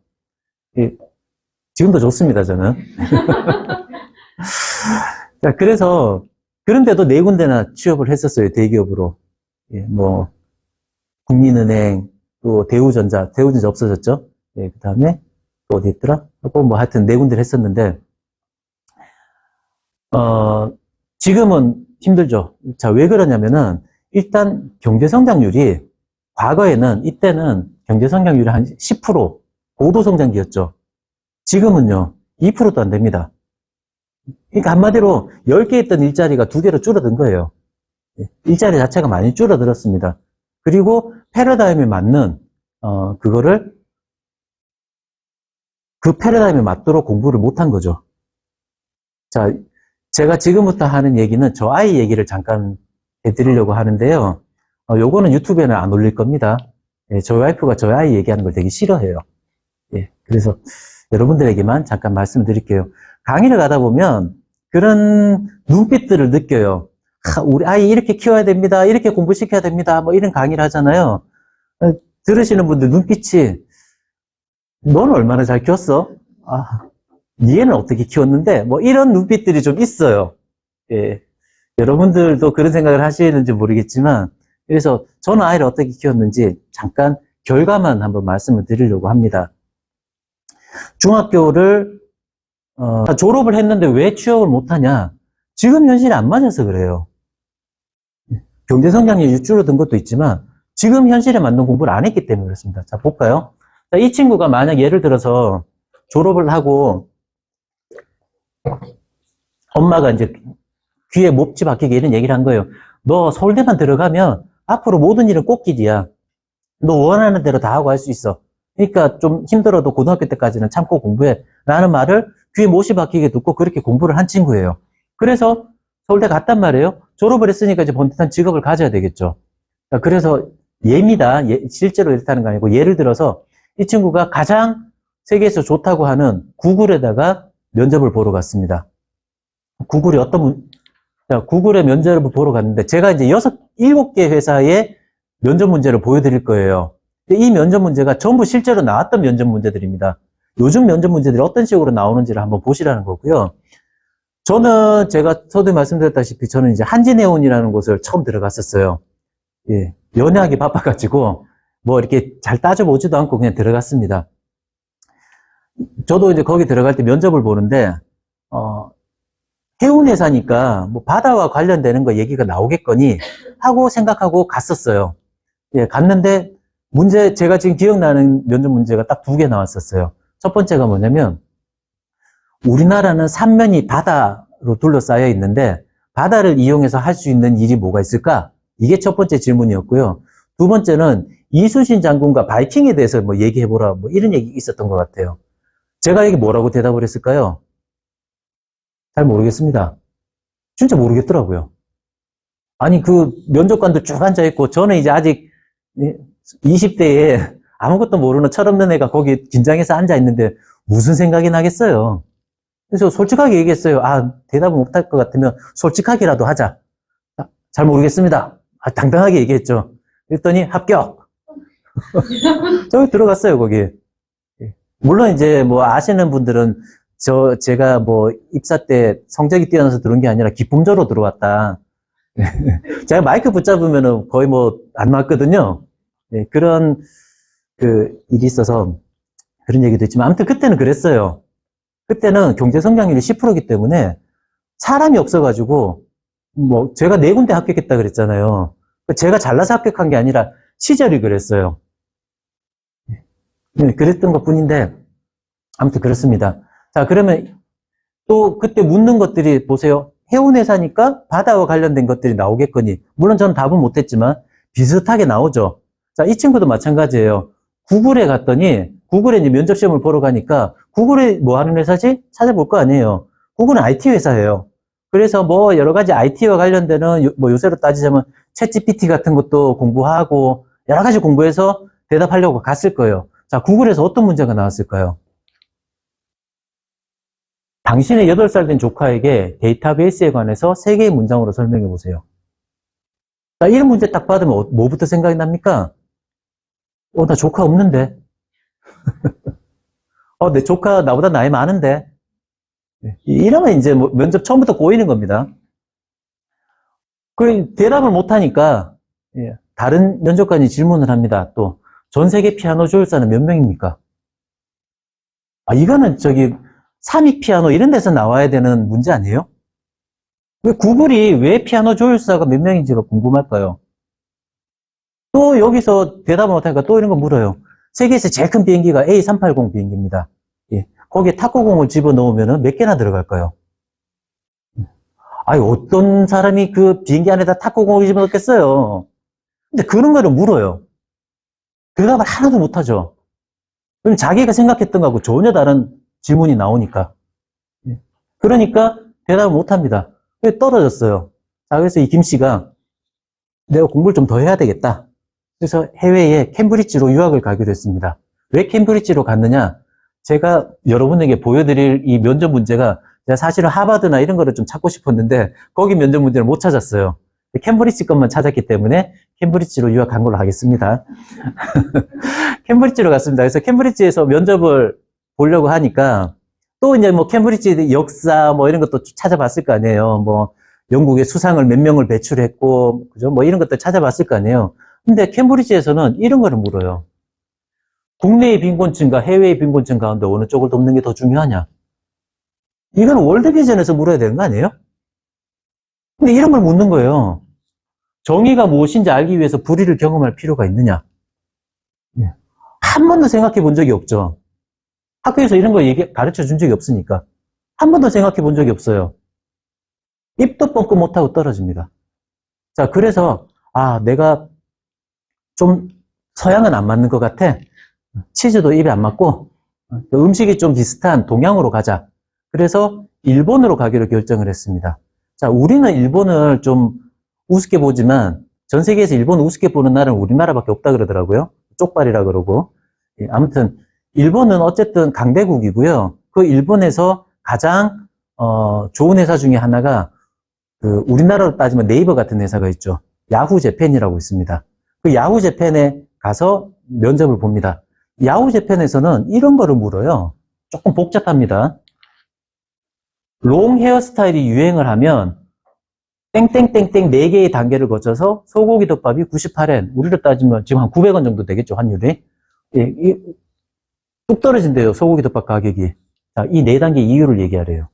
예, 지금도 좋습니다, 저는. 자, 그래서, 그런데도 네 군데나 취업을 했었어요, 대기업으로. 예, 뭐, 국민은행, 또 대우전자 없어졌죠? 예, 그 다음에, 또 어디 있더라? 또 뭐 하여튼 네 군데를 했었는데, 지금은 힘들죠. 자, 왜 그러냐면은, 일단 경제성장률이, 과거에는, 이때는 경제성장률이 한 10%, 고도성장기였죠. 지금은요, 2%도 안 됩니다. 그러니까 한마디로 10개 있던 일자리가 2개로 줄어든 거예요. 일자리 자체가 많이 줄어들었습니다. 그리고 패러다임에 맞는, 그거를, 그 패러다임에 맞도록 공부를 못한 거죠. 자, 제가 지금부터 하는 얘기는 저 아이 얘기를 잠깐 해드리려고 하는데요. 요거는 유튜브에는 안 올릴 겁니다. 예, 저희 와이프가 저희 아이 얘기하는 걸 되게 싫어해요. 예, 그래서 여러분들에게만 잠깐 말씀드릴게요. 강의를 가다 보면 그런 눈빛들을 느껴요. 우리 아이 이렇게 키워야 됩니다. 이렇게 공부시켜야 됩니다. 뭐 이런 강의를 하잖아요. 들으시는 분들 눈빛이 너는 얼마나 잘 키웠어? 아, 얘는 어떻게 키웠는데? 뭐 이런 눈빛들이 좀 있어요. 예, 여러분들도 그런 생각을 하시는지 모르겠지만 그래서 저는 아이를 어떻게 키웠는지 잠깐 결과만 한번 말씀을 드리려고 합니다. 중학교를 졸업을 했는데 왜 취업을 못하냐? 지금 현실이 안 맞아서 그래요. 경제성장률이 줄어든 것도 있지만 지금 현실에 맞는 공부를 안 했기 때문에 그렇습니다. 자, 볼까요? 자, 이 친구가 만약 예를 들어서 졸업을 하고 엄마가 이제 귀에 몹지 박히게 이런 얘기를 한 거예요. 너 서울대만 들어가면 앞으로 모든 일은 꽃길이야. 너 원하는 대로 다 하고 할 수 있어. 그러니까 좀 힘들어도 고등학교 때까지는 참고 공부해. 라는 말을 귀에 못이 박히게 듣고 그렇게 공부를 한 친구예요. 그래서 서울대 갔단 말이에요. 졸업을 했으니까 이제 본듯한 직업을 가져야 되겠죠. 그래서 예입니다. 실제로 이렇다는 거 아니고 예를 들어서 이 친구가 가장 세계에서 좋다고 하는 구글에다가 면접을 보러 갔습니다. 구글이 구글의 면접을 보러 갔는데 제가 이제 7개 회사의 면접 문제를 보여드릴 거예요. 이 면접 문제가 전부 실제로 나왔던 면접 문제들입니다. 요즘 면접 문제들이 어떤 식으로 나오는지를 한번 보시라는 거고요. 저는 제가 서두에 말씀드렸다시피 저는 이제 한진해운이라는 곳을 처음 들어갔었어요. 예, 연애하기 바빠가지고 뭐 이렇게 잘 따져보지도 않고 그냥 들어갔습니다. 저도 이제 거기 들어갈 때 면접을 보는데 해운회사니까 뭐 바다와 관련되는 거 얘기가 나오겠거니 하고 생각하고 갔었어요. 예, 갔는데 제가 지금 기억나는 면접 문제가 딱 2개 나왔었어요. 첫 번째가 뭐냐면 우리나라는 삼면이 바다로 둘러싸여 있는데 바다를 이용해서 할 수 있는 일이 뭐가 있을까? 이게 첫 번째 질문이었고요. 두 번째는 이순신 장군과 바이킹에 대해서 뭐 얘기해보라 뭐 이런 얘기 있었던 것 같아요. 제가 이게 뭐라고 대답을 했을까요? 잘 모르겠습니다. 진짜 모르겠더라고요. 아니 그 면접관들 쭉 앉아있고 저는 이제 아직 20대에 아무것도 모르는 철없는 애가 거기 긴장해서 앉아있는데 무슨 생각이 나겠어요. 그래서 솔직하게 얘기했어요. 아, 대답을 못할 것 같으면 솔직하게라도 하자. 잘 모르겠습니다. 당당하게 얘기했죠. 그랬더니 합격. 저기 들어갔어요, 거기. 물론 이제 뭐 아시는 분들은 제가 뭐 입사 때 성적이 뛰어나서 들어온 게 아니라 기품조로 들어왔다. 제가 마이크 붙잡으면은 거의 뭐 안 나왔거든요. 그런 일이 있어서 그런 얘기도 있지만 아무튼 그때는 그랬어요. 그때는 경제 성장률이 10%이기 때문에 사람이 없어가지고 뭐 제가 4군데 합격했다 그랬잖아요. 제가 잘나서 합격한 게 아니라 시절이 그랬어요. 그랬던 것 뿐인데 아무튼 그렇습니다. 자, 그러면 또 그때 묻는 것들이 보세요. 해운회사니까 바다와 관련된 것들이 나오겠거니. 물론 저는 답은 못했지만 비슷하게 나오죠. 자, 이 친구도 마찬가지예요. 구글에 갔더니 구글에 이제 면접 시험을 보러 가니까 구글에 뭐 하는 회사지? 찾아볼 거 아니에요. 구글은 IT 회사예요. 그래서 뭐 여러 가지 IT와 관련되는 뭐 요새로 따지자면 챗GPT 같은 것도 공부하고 여러 가지 공부해서 대답하려고 갔을 거예요. 자, 구글에서 어떤 문제가 나왔을까요? 당신의 8살 된 조카에게 데이터베이스에 관해서 3개의 문장으로 설명해 보세요. 자, 이런 문제 딱 받으면 뭐부터 생각이 납니까? 나 조카 없는데. 내 조카 나보다 나이 많은데. 이러면 이제 뭐 면접 처음부터 꼬이는 겁니다. 그 대답을 못하니까 다른 면접관이 질문을 합니다. 또 전 세계 피아노 조율사는 몇 명입니까? 이거는 삼익 피아노 이런 데서 나와야 되는 문제 아니에요? 왜 구글이 왜 피아노 조율사가 몇 명인지가 궁금할까요? 또 여기서 대답을 못하니까 또 이런 거 물어요. 세계에서 제일 큰 비행기가 A380 비행기입니다. 거기에 탁구공을 집어넣으면 몇 개나 들어갈까요? 어떤 사람이 그 비행기 안에다 탁구공을 집어넣겠어요? 근데 그런 거를 물어요. 대답을 하나도 못하죠. 그럼 자기가 생각했던 거하고 전혀 다른 질문이 나오니까. 그러니까 대답을 못합니다. 왜 떨어졌어요? 자, 그래서 이 김 씨가 내가 공부를 좀 더 해야 되겠다. 그래서 해외에 캠브리지로 유학을 가기로 했습니다. 왜 캠브리지로 갔느냐? 제가 여러분에게 보여드릴 이 면접 문제가 제가 사실은 하버드나 이런 거를 좀 찾고 싶었는데 거기 면접 문제를 못 찾았어요. 캠브리지 것만 찾았기 때문에 캠브리지로 유학 간 걸로 하겠습니다. 캠브리지로 갔습니다. 그래서 캠브리지에서 면접을 보려고 하니까 또 이제 뭐 캠브리지 역사 뭐 이런 것도 찾아봤을 거 아니에요. 뭐 영국의 수상을 몇 명을 배출했고 그죠? 뭐 이런 것도 찾아봤을 거 아니에요. 근데 캠브리지에서는 이런 거를 물어요. 국내의 빈곤층과 해외의 빈곤층 가운데 어느 쪽을 돕는 게 더 중요하냐? 이건 월드 비전에서 물어야 되는 거 아니에요? 근데 이런 걸 묻는 거예요. 정의가 무엇인지 알기 위해서 불의를 경험할 필요가 있느냐? 한 번도 생각해 본 적이 없죠. 학교에서 이런 거 가르쳐 준 적이 없으니까. 한 번도 생각해 본 적이 없어요. 입도 뻥끗 못하고 떨어집니다. 자, 그래서, 내가 좀 서양은 안 맞는 것 같아. 치즈도 입에 안 맞고, 음식이 좀 비슷한 동양으로 가자. 그래서 일본으로 가기로 결정을 했습니다. 자, 우리는 일본을 좀 우습게 보지만 전 세계에서 일본을 우습게 보는 나라는 우리나라밖에 없다 그러더라고요. 쪽발이라 그러고. 아무튼 일본은 어쨌든 강대국이고요. 그 일본에서 가장 좋은 회사 중에 하나가 우리나라로 따지면 네이버 같은 회사가 있죠. 야후재팬이라고 있습니다. 그 야후재팬에 가서 면접을 봅니다. 야후재팬에서는 이런 거를 물어요. 조금 복잡합니다. 롱 헤어스타일이 유행을 하면 땡땡땡땡 4개의 단계를 거쳐서 소고기 덮밥이 98엔, 우리로 따지면 지금 한 900원 정도 되겠죠, 환율이. 뚝 떨어진대요, 소고기 덮밥 가격이. 자, 이 4단계 이유를 얘기하래요.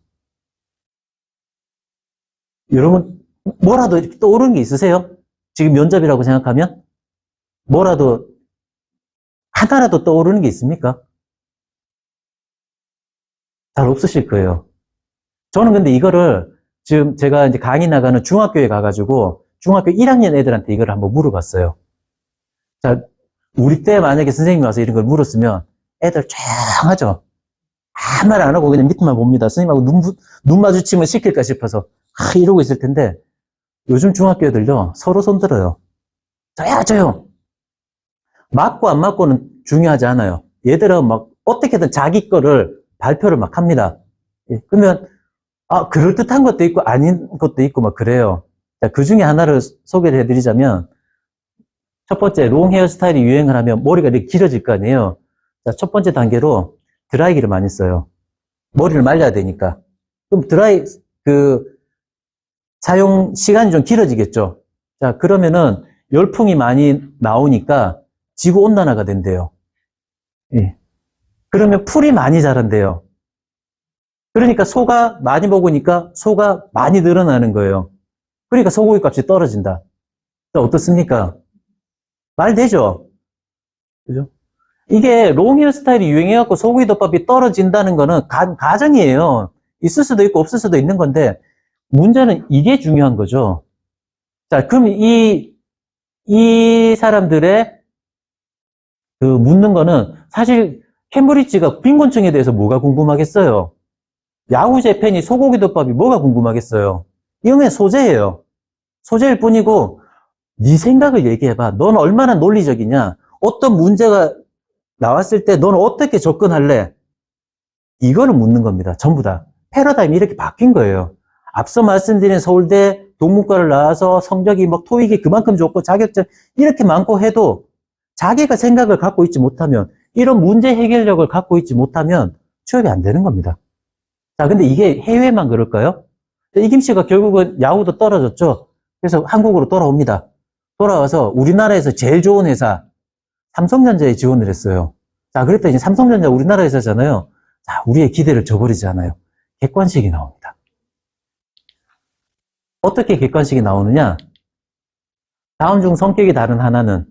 여러분, 뭐라도 이렇게 떠오르는 게 있으세요? 지금 면접이라고 생각하면? 뭐라도, 하나라도 떠오르는 게 있습니까? 잘 없으실 거예요. 저는 근데 이거를 지금 제가 이제 강의 나가는 중학교에 가가지고 중학교 1학년 애들한테 이걸 한번 물어봤어요. 자, 우리 때 만약에 선생님이 와서 이런 걸 물었으면 애들 조용하죠. 아무 말 안 하고 그냥 밑에만 봅니다. 선생님하고 눈 마주치면 시킬까 싶어서 이러고 있을 텐데 요즘 중학교 애들요 서로 손들어요. 저요. 맞고 안 맞고는 중요하지 않아요. 얘들은 막 어떻게든 자기 거를 발표를 막 합니다. 그러면 그럴듯한 것도 있고 아닌 것도 있고 막 그래요. 자, 그 중에 하나를 소개를 해드리자면 첫 번째 롱 헤어스타일이 유행을 하면 머리가 이렇게 길어질 거 아니에요. 자, 첫 번째 단계로 드라이기를 많이 써요. 머리를 말려야 되니까. 그럼 사용 시간이 좀 길어지겠죠. 자, 그러면은 열풍이 많이 나오니까 지구 온난화가 된대요. 그러면 풀이 많이 자란대요. 그러니까 소가 많이 먹으니까 소가 많이 늘어나는 거예요. 그러니까 소고기 값이 떨어진다. 어떻습니까? 말 되죠? 그죠? 이게 롱헤어 스타일이 유행해갖고 소고기 덮밥이 떨어진다는 거는 가정이에요. 있을 수도 있고 없을 수도 있는 건데, 문제는 이게 중요한 거죠. 자, 그럼 이 사람들의 묻는 거는 사실 캠브리지가 빈곤층에 대해서 뭐가 궁금하겠어요? 야후재팬이 소고기 덮밥이 뭐가 궁금하겠어요? 이건 그냥 소재예요. 소재일 뿐이고 네 생각을 얘기해봐. 넌 얼마나 논리적이냐? 어떤 문제가 나왔을 때 넌 어떻게 접근할래? 이거를 묻는 겁니다. 전부 다. 패러다임이 이렇게 바뀐 거예요. 앞서 말씀드린 서울대 동문과를 나와서 성적이 막 토익이 그만큼 좋고 자격증 이렇게 많고 해도 자기가 생각을 갖고 있지 못하면 이런 문제 해결력을 갖고 있지 못하면 취업이 안 되는 겁니다. 자, 근데 이게 해외만 그럴까요? 이김 씨가 결국은 야후도 떨어졌죠. 그래서 한국으로 돌아옵니다. 돌아와서 우리나라에서 제일 좋은 회사 삼성전자에 지원을 했어요. 자, 그랬더니 삼성전자 우리나라 회사잖아요. 자, 우리의 기대를 저버리지 않아요. 객관식이 나옵니다. 어떻게 객관식이 나오느냐? 다음 중 성격이 다른 하나는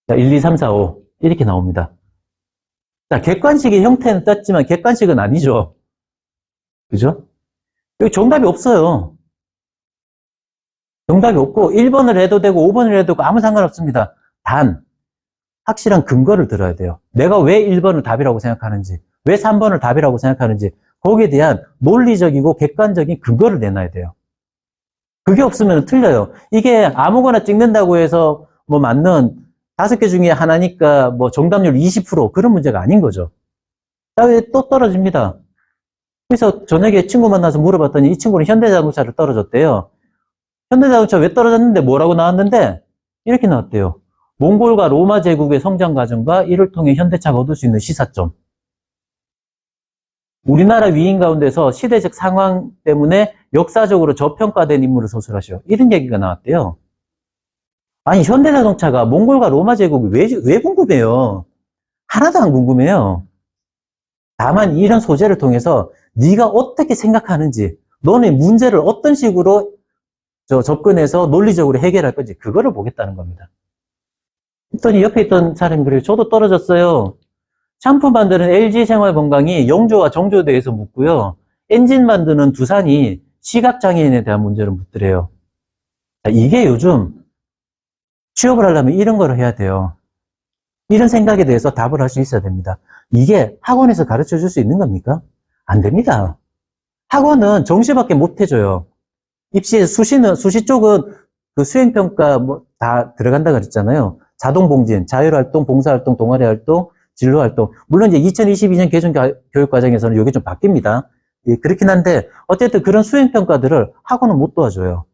자, 1, 2, 3, 4, 5 이렇게 나옵니다. 자, 객관식의 형태는 땄지만 객관식은 아니죠. 그죠? 여기 정답이 없어요. 정답이 없고 1번을 해도 되고 5번을 해도 되고 아무 상관없습니다. 단 확실한 근거를 들어야 돼요. 내가 왜 1번을 답이라고 생각하는지, 왜 3번을 답이라고 생각하는지 거기에 대한 논리적이고 객관적인 근거를 내놔야 돼요. 그게 없으면 틀려요. 이게 아무거나 찍는다고 해서 뭐 맞는 5개 중에 하나니까 뭐 정답률 20% 그런 문제가 아닌 거죠. 자, 또 떨어집니다. 그래서 저녁에 친구 만나서 물어봤더니 이 친구는 현대자동차를 떨어졌대요. 현대자동차 왜 떨어졌는데 뭐라고 나왔는데 이렇게 나왔대요. 몽골과 로마 제국의 성장 과정과 이를 통해 현대차가 얻을 수 있는 시사점. 우리나라 위인 가운데서 시대적 상황 때문에 역사적으로 저평가된 인물을 소설하시오. 이런 얘기가 나왔대요. 아니 현대자동차가 몽골과 로마 제국이 왜 궁금해요? 하나도 안 궁금해요. 다만 이런 소재를 통해서 네가 어떻게 생각하는지, 너네 문제를 어떤 식으로 접근해서 논리적으로 해결할 건지 그거를 보겠다는 겁니다. 그랬더니 옆에 있던 사람이 그래요. 저도 떨어졌어요. 샴푸 만드는 LG생활건강이 영조와 정조에 대해서 묻고요. 엔진 만드는 두산이 시각장애인에 대한 문제를 묻더래요. 이게 요즘 취업을 하려면 이런 걸 해야 돼요. 이런 생각에 대해서 답을 할 수 있어야 됩니다. 이게 학원에서 가르쳐 줄 수 있는 겁니까? 안 됩니다. 학원은 정시밖에 못 해줘요. 입시, 수시 쪽은 그 수행평가 뭐 다 들어간다 그랬잖아요. 자동봉진, 자율활동, 봉사활동, 동아리활동, 진로활동. 물론 이제 2022년 개정 교육과정에서는 이게 좀 바뀝니다. 예, 그렇긴 한데 어쨌든 그런 수행평가들을 학원은 못 도와줘요.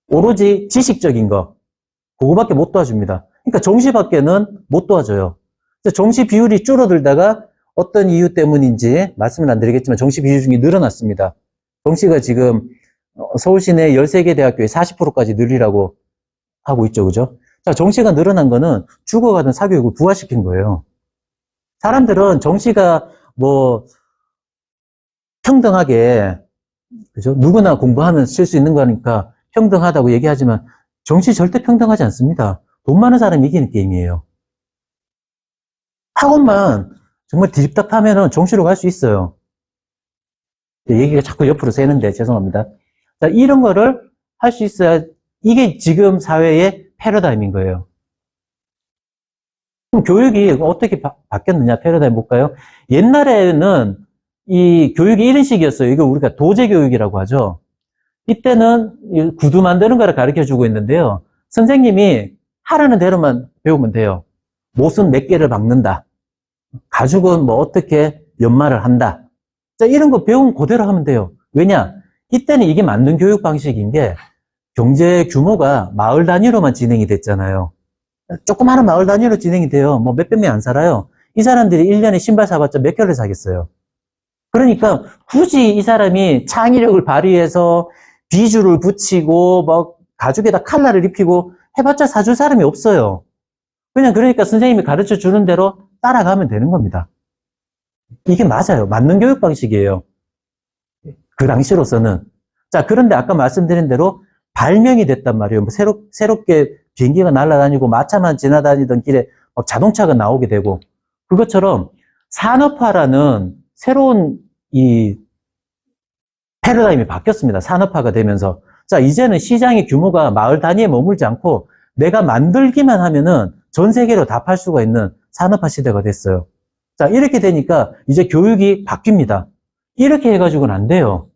오로지 지식적인 거 그거밖에 못 도와줍니다. 그러니까 정시밖에는 못 도와줘요. 그래서 정시 비율이 줄어들다가 어떤 이유 때문인지 말씀을 안 드리겠지만 정시 비중이 늘어났습니다. 정시가 지금 서울시 내 13개 대학교에 40%까지 늘리라고 하고 있죠. 그죠? 자, 정시가 늘어난 거는 죽어가던 사교육을 부활시킨 거예요. 사람들은 정시가 뭐 평등하게 그죠? 누구나 공부하면 쓸 수 있는 거니까 평등하다고 얘기하지만 정시 절대 평등하지 않습니다. 돈 많은 사람이 이기는 게임이에요. 학원만 정말 딥답하면은 정시로 갈 수 있어요. 얘기가 자꾸 옆으로 새는데 죄송합니다. 자, 이런 거를 할 수 있어야 이게 지금 사회의 패러다임인 거예요. 그럼 교육이 어떻게 바뀌었느냐 패러다임 볼까요? 옛날에는 이 교육이 이런 식이었어요. 이거 우리가 도제 교육이라고 하죠. 이때는 구두 만드는 거를 가르쳐 주고 있는데요. 선생님이 하라는 대로만 배우면 돼요. 못은 몇 개를 박는다. 가죽은 뭐 어떻게 연마를 한다. 자, 이런 거 배우면 그대로 하면 돼요. 왜냐? 이때는 이게 맞는 교육 방식인 게 경제 규모가 마을 단위로만 진행이 됐잖아요. 조그마한 마을 단위로 진행이 돼요. 뭐 몇백 명 안 살아요. 이 사람들이 1년에 신발 사봤자 몇 개를 사겠어요. 그러니까 굳이 이 사람이 창의력을 발휘해서 비주를 붙이고 뭐 가죽에다 칼라를 입히고 해봤자 사줄 사람이 없어요. 그냥 그러니까 선생님이 가르쳐 주는 대로 따라가면 되는 겁니다. 이게 맞아요. 맞는 교육 방식이에요. 그 당시로서는. 자, 그런데 아까 말씀드린 대로 발명이 됐단 말이에요. 뭐 새롭게 비행기가 날아다니고 마차만 지나다니던 길에 자동차가 나오게 되고 그것처럼 산업화라는 새로운 이 패러다임이 바뀌었습니다. 산업화가 되면서. 자, 이제는 시장의 규모가 마을 단위에 머물지 않고 내가 만들기만 하면은 전 세계로 다 팔 수가 있는 산업화 시대가 됐어요. 자, 이렇게 되니까 이제 교육이 바뀝니다. 이렇게 해가지고는 안 돼요.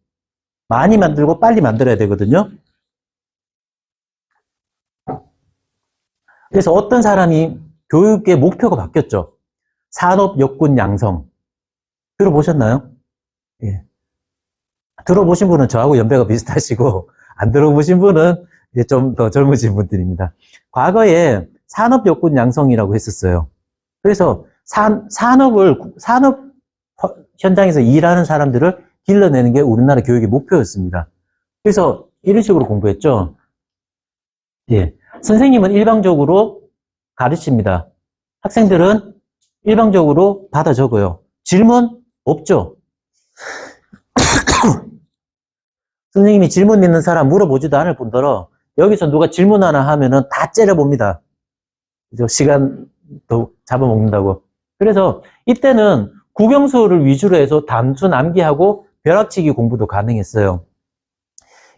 많이 만들고 빨리 만들어야 되거든요. 그래서 어떤 사람이 교육의 목표가 바뀌었죠. 산업 역군 양성. 들어보셨나요? 예. 들어보신 분은 저하고 연배가 비슷하시고 안 들어보신 분은 좀 더 젊으신 분들입니다. 과거에 산업 역군 양성이라고 했었어요. 그래서 산업 현장에서 일하는 사람들을 길러내는 게 우리나라 교육의 목표였습니다. 그래서 이런 식으로 공부했죠. 예. 선생님은 일방적으로 가르칩니다. 학생들은 일방적으로 받아 적어요. 질문 없죠. 선생님이 질문 있는 사람 물어보지도 않을 뿐더러 여기서 누가 질문 하나 하면은 다 째려봅니다. 그죠? 시간도 잡아먹는다고. 그래서 이때는 국영수를 위주로 해서 단순 암기하고 벼락치기 공부도 가능했어요.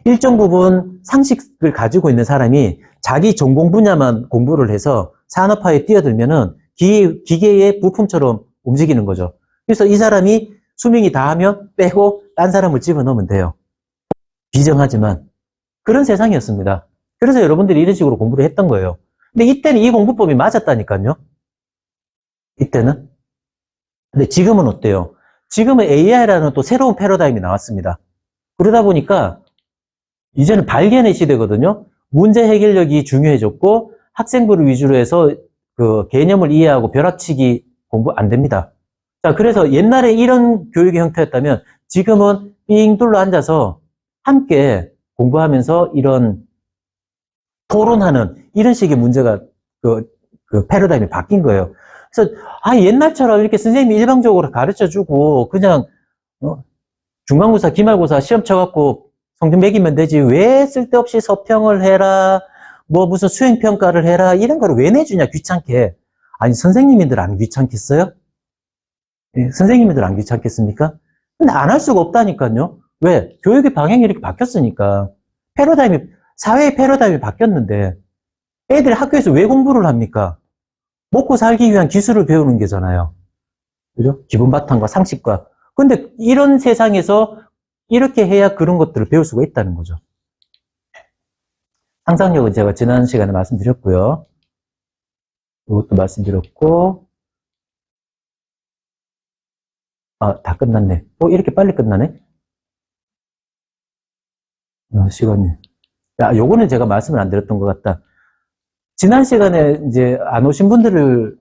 일정 부분 상식을 가지고 있는 사람이 자기 전공 분야만 공부를 해서 산업화에 뛰어들면은 기계의 부품처럼 움직이는 거죠. 그래서 이 사람이 수명이 다 하면 빼고 딴 사람을 집어넣으면 돼요. 비정하지만 그런 세상이었습니다. 그래서 여러분들이 이런 식으로 공부를 했던 거예요. 근데 이때는 이 공부법이 맞았다니까요. 이때는. 근데 지금은 어때요? 지금은 AI라는 또 새로운 패러다임이 나왔습니다. 그러다 보니까 이제는 발견의 시대거든요. 문제 해결력이 중요해졌고 학생부를 위주로 해서 그 개념을 이해하고 벼락치기 공부 안 됩니다. 자, 그래서 옛날에 이런 교육의 형태였다면 지금은 삥 둘러 앉아서 함께 공부하면서 이런 토론하는 이런 식의 문제가 그 패러다임이 바뀐 거예요. 그래서 옛날처럼 이렇게 선생님이 일방적으로 가르쳐주고 그냥 중간고사, 기말고사 시험 쳐갖고 성적 매기면 되지 왜 쓸데없이 서평을 해라 뭐 무슨 수행평가를 해라 이런 거를 왜 내주냐 귀찮게. 아니 선생님들 안 귀찮겠어요? 예, 선생님들 안 귀찮겠습니까? 근데 안 할 수가 없다니까요. 왜? 교육의 방향이 이렇게 바뀌었으니까. 사회의 패러다임이 바뀌었는데 애들이 학교에서 왜 공부를 합니까? 먹고 살기 위한 기술을 배우는 게잖아요. 그죠? 기본 바탕과 상식과. 근데 이런 세상에서 이렇게 해야 그런 것들을 배울 수가 있다는 거죠. 상상력은 제가 지난 시간에 말씀드렸고요. 이것도 말씀드렸고, 다 끝났네. 이렇게 빨리 끝나네? 시간이. 요거는 제가 말씀을 안 드렸던 것 같다. 지난 시간에 이제 안 오신 분들을,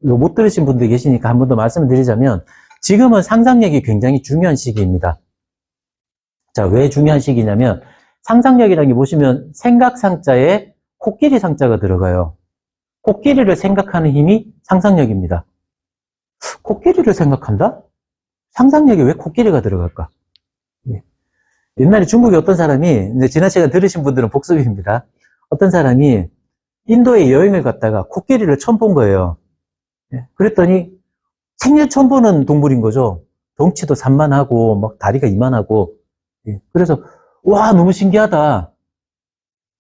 못 들으신 분들이 계시니까 한 번 더 말씀을 드리자면, 지금은 상상력이 굉장히 중요한 시기입니다. 자, 왜 중요한 시기냐면, 상상력이라는 게 보시면 생각상자에 코끼리 상자가 들어가요. 코끼리를 생각하는 힘이 상상력입니다. 코끼리를 생각한다? 상상력에 왜 코끼리가 들어갈까? 옛날에 중국에 어떤 사람이, 이제 지난 시간 들으신 분들은 복습입니다. 어떤 사람이 인도에 여행을 갔다가 코끼리를 처음 본 거예요. 그랬더니 생전 처음 보는 동물인 거죠. 덩치도 산만하고, 막 다리가 이만하고. 그래서, 와, 너무 신기하다.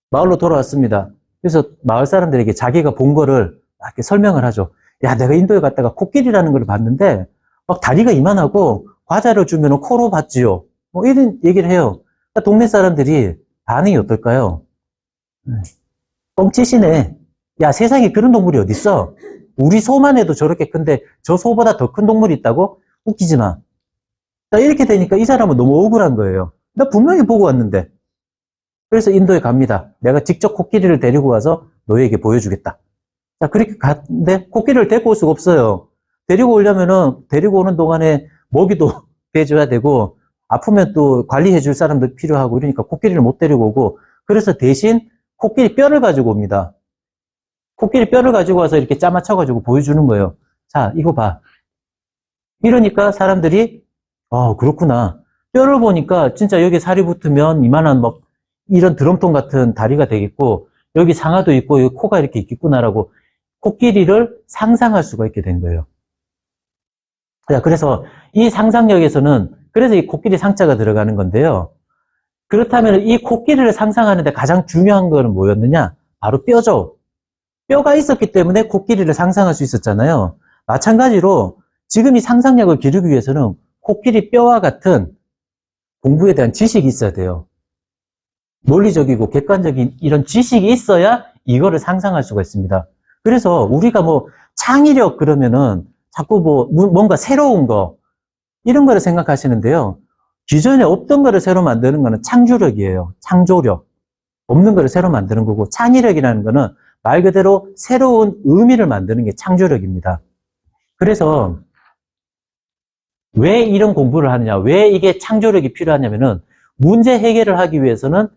마을로 돌아왔습니다. 그래서 마을 사람들에게 자기가 본 거를 이렇게 설명을 하죠. 야, 내가 인도에 갔다가 코끼리라는 걸 봤는데, 막 다리가 이만하고, 과자를 주면 코로 봤지요. 뭐 이런 얘기를 해요. 그러니까 동네 사람들이 반응이 어떨까요? 뻥치시네. 야, 세상에 그런 동물이 어딨어? 우리 소만 해도 저렇게 큰데 저 소보다 더 큰 동물이 있다고? 웃기지 마. 자, 이렇게 되니까 이 사람은 너무 억울한 거예요. 나 분명히 보고 왔는데. 그래서 인도에 갑니다. 내가 직접 코끼리를 데리고 가서 너에게 보여주겠다. 자, 그렇게 갔는데 코끼리를 데리고 올 수가 없어요. 데리고 오려면은 데리고 오는 동안에 먹이도 대줘야 되고 아프면 또 관리해 줄 사람도 필요하고 이러니까 코끼리를 못 데리고 오고 그래서 대신 코끼리 뼈를 가지고 옵니다. 코끼리 뼈를 가지고 와서 이렇게 짜맞춰가지고 보여주는 거예요. 자, 이거 봐. 이러니까 사람들이 그렇구나. 뼈를 보니까 진짜 여기 살이 붙으면 이만한 막 이런 드럼통 같은 다리가 되겠고 여기 상아도 있고 여기 코가 이렇게 있겠구나라고 코끼리를 상상할 수가 있게 된 거예요. 자, 그래서 이 상상력에서는 그래서 이 코끼리 상자가 들어가는 건데요. 그렇다면 이 코끼리를 상상하는데 가장 중요한 거는 뭐였느냐? 바로 뼈죠. 뼈가 있었기 때문에 코끼리를 상상할 수 있었잖아요. 마찬가지로 지금 이 상상력을 기르기 위해서는 코끼리 뼈와 같은 공부에 대한 지식이 있어야 돼요. 논리적이고 객관적인 이런 지식이 있어야 이거를 상상할 수가 있습니다. 그래서 우리가 뭐 창의력 그러면은 자꾸 뭔가 새로운 거 이런 거를 생각하시는데요. 기존에 없던 거를 새로 만드는 거는 창조력이에요. 창조력. 없는 거를 새로 만드는 거고 창의력이라는 거는 말 그대로 새로운 의미를 만드는 게 창조력입니다. 그래서 왜 이런 공부를 하느냐, 왜 이게 창조력이 필요하냐면은 문제 해결을 하기 위해서는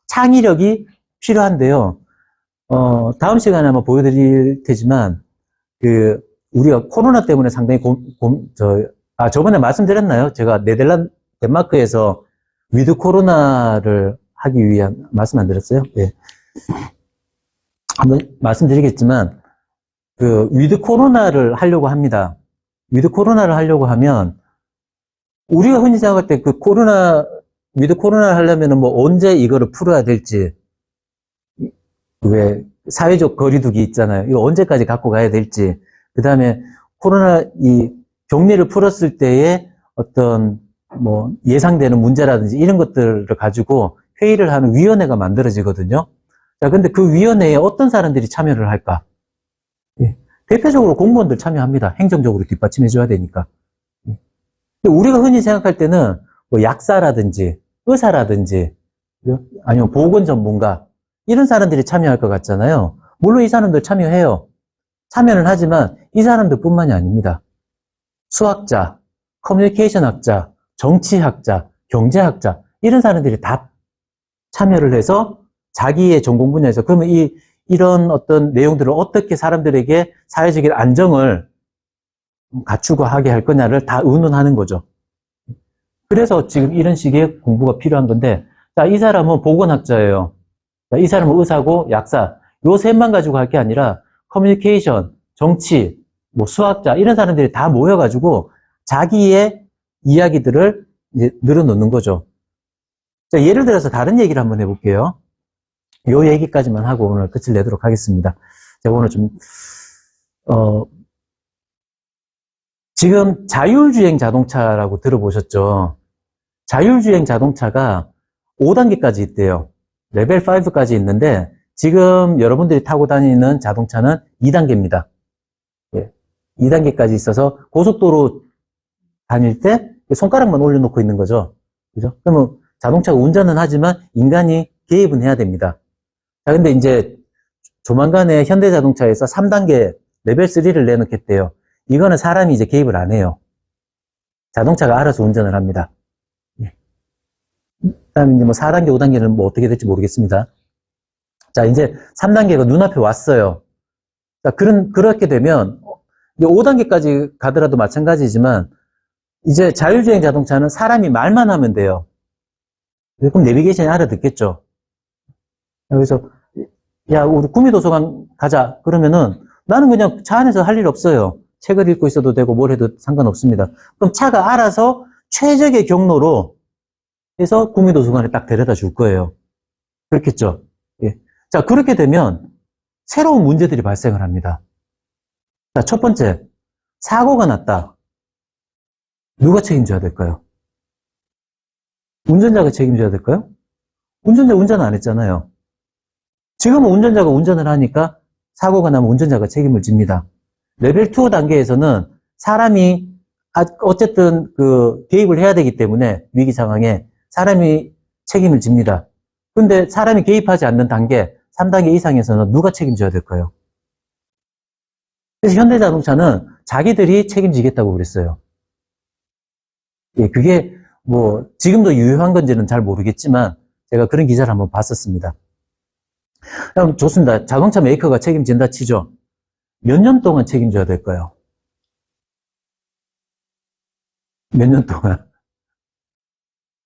창의력이 필요한데요. 다음 시간에 한번 보여드릴 테지만, 우리가 코로나 때문에 상당히 저번에 말씀드렸나요? 제가 덴마크에서 위드 코로나를 하기 위한 말씀 안 드렸어요? 예. 한번 말씀드리겠지만, 위드 코로나를 하려고 합니다. 위드 코로나를 하려고 하면, 우리가 흔히 생각할 때 위드 코로나를 하려면 뭐 언제 이거를 풀어야 될지, 왜 사회적 거리두기 있잖아요. 이거 언제까지 갖고 가야 될지, 그 다음에 이 격리를 풀었을 때의 어떤 뭐 예상되는 문제라든지 이런 것들을 가지고 회의를 하는 위원회가 만들어지거든요. 자, 근데 그 위원회에 어떤 사람들이 참여를 할까? 예. 대표적으로 공무원들 참여합니다. 행정적으로 뒷받침해줘야 되니까. 예. 우리가 흔히 생각할 때는 뭐 약사라든지 의사라든지 아니면 보건 전문가 이런 사람들이 참여할 것 같잖아요. 물론 이 사람들 참여해요. 참여는 하지만 이 사람들 뿐만이 아닙니다. 수학자, 커뮤니케이션 학자, 정치학자, 경제학자 이런 사람들이 다 참여를 해서 자기의 전공 분야에서 그러면 이런 어떤 내용들을 어떻게 사람들에게 사회적인 안정을 갖추고 하게 할 거냐를 다 의논하는 거죠. 그래서 지금 이런 식의 공부가 필요한 건데, 자, 이 사람은 보건학자예요. 자, 이 사람은 의사고 약사. 요 셋만 가지고 할 게 아니라 커뮤니케이션, 정치, 뭐 수학자 이런 사람들이 다 모여가지고 자기의 이야기들을 이제 늘어놓는 거죠. 자, 예를 들어서 다른 얘기를 한번 해볼게요. 요 얘기까지만 하고 오늘 끝을 내도록 하겠습니다. 제가 오늘 지금 자율주행 자동차라고 들어보셨죠? 자율주행 자동차가 5단계까지 있대요. 레벨 5까지 있는데 지금 여러분들이 타고 다니는 자동차는 2단계입니다. 예, 2단계까지 있어서 고속도로 다닐 때 손가락만 올려놓고 있는 거죠. 그죠? 그러면 자동차가 운전은 하지만 인간이 개입은 해야 됩니다. 자, 근데 이제 조만간에 현대자동차에서 3단계 레벨 3를 내놓겠대요. 이거는 사람이 이제 개입을 안 해요. 자동차가 알아서 운전을 합니다. 예. 그다음에 이제 뭐 4단계, 5단계는 뭐 어떻게 될지 모르겠습니다. 자, 이제 3단계가 눈앞에 왔어요. 자, 그렇게 되면 5단계까지 가더라도 마찬가지지만 이제 자율주행 자동차는 사람이 말만 하면 돼요. 그럼 내비게이션이 알아듣겠죠. 그래서 야, 우리 구미도서관 가자. 그러면은 나는 그냥 차 안에서 할 일 없어요. 책을 읽고 있어도 되고 뭘 해도 상관없습니다. 그럼 차가 알아서 최적의 경로로 해서 구미도서관에 딱 데려다 줄 거예요. 그렇겠죠? 예. 자, 그렇게 되면 새로운 문제들이 발생을 합니다. 자, 첫 번째, 사고가 났다. 누가 책임져야 될까요? 운전자가 책임져야 될까요? 운전자 운전 안 했잖아요. 지금은 운전자가 운전을 하니까 사고가 나면 운전자가 책임을 집니다. 레벨 2 단계에서는 사람이 어쨌든 개입을 해야 되기 때문에 위기 상황에 사람이 책임을 집니다. 근데 사람이 개입하지 않는 단계 3단계 이상에서는 누가 책임져야 될까요? 그래서 현대자동차는 자기들이 책임지겠다고 그랬어요. 예, 그게 뭐 지금도 유효한 건지는 잘 모르겠지만 제가 그런 기사를 한번 봤었습니다. 그럼 좋습니다. 자동차 메이커가 책임진다 치죠. 몇 년 동안 책임져야 될까요? 몇 년 동안?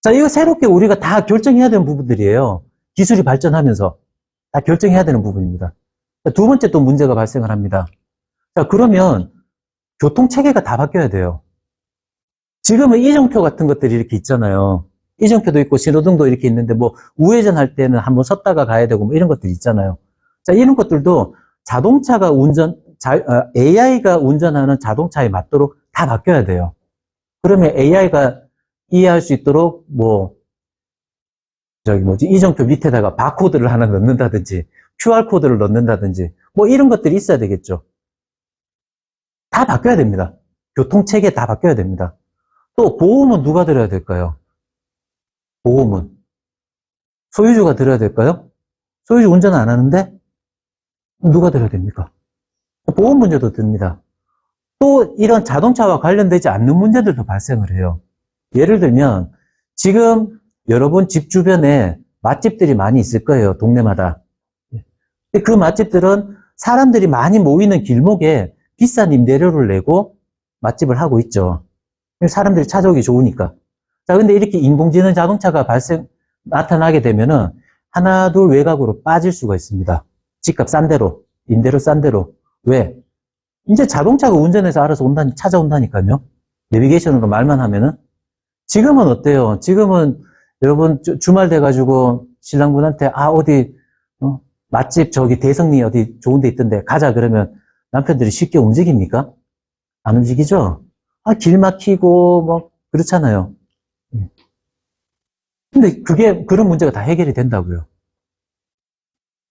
자, 이거 새롭게 우리가 다 결정해야 되는 부분들이에요. 기술이 발전하면서 다 결정해야 되는 부분입니다. 두 번째 또 문제가 발생을 합니다. 자, 그러면 교통체계가 다 바뀌어야 돼요. 지금은 이정표 같은 것들이 이렇게 있잖아요. 이정표도 있고 신호등도 이렇게 있는데 뭐 우회전할 때는 한번 섰다가 가야 되고 뭐 이런 것들이 있잖아요. 자, 이런 것들도 AI가 운전하는 자동차에 맞도록 다 바뀌어야 돼요. 그러면 AI가 이해할 수 있도록 이정표 밑에다가 바코드를 하나 넣는다든지 QR코드를 넣는다든지 뭐 이런 것들이 있어야 되겠죠. 다 바뀌어야 됩니다. 교통체계 다 바뀌어야 됩니다. 또 보험은 누가 들어야 될까요? 보험은 소유주가 들어야 될까요? 소유주 운전 안 하는데 누가 들어야 됩니까? 보험 문제도 듭니다. 또 이런 자동차와 관련되지 않는 문제들도 발생을 해요. 예를 들면 지금 여러분 집 주변에 맛집들이 많이 있을 거예요. 동네마다. 근데 그 맛집들은 사람들이 많이 모이는 길목에 비싼 임대료를 내고 맛집을 하고 있죠. 사람들이 찾아오기 좋으니까. 자, 근데 이렇게 인공지능 자동차가 나타나게 되면은 하나, 둘 외곽으로 빠질 수가 있습니다. 집값 싼 대로, 임대료 싼 대로. 왜? 이제 자동차가 운전해서 알아서 찾아온다니까요. 내비게이션으로 말만 하면은. 지금은 어때요? 지금은 여러분 주말 돼가지고 신랑분한테 어디 맛집 저기 대성리 어디 좋은 데 있던데 가자 그러면 남편들이 쉽게 움직입니까? 안 움직이죠? 길 막히고 뭐 그렇잖아요. 근데 그런 문제가 다 해결이 된다고요.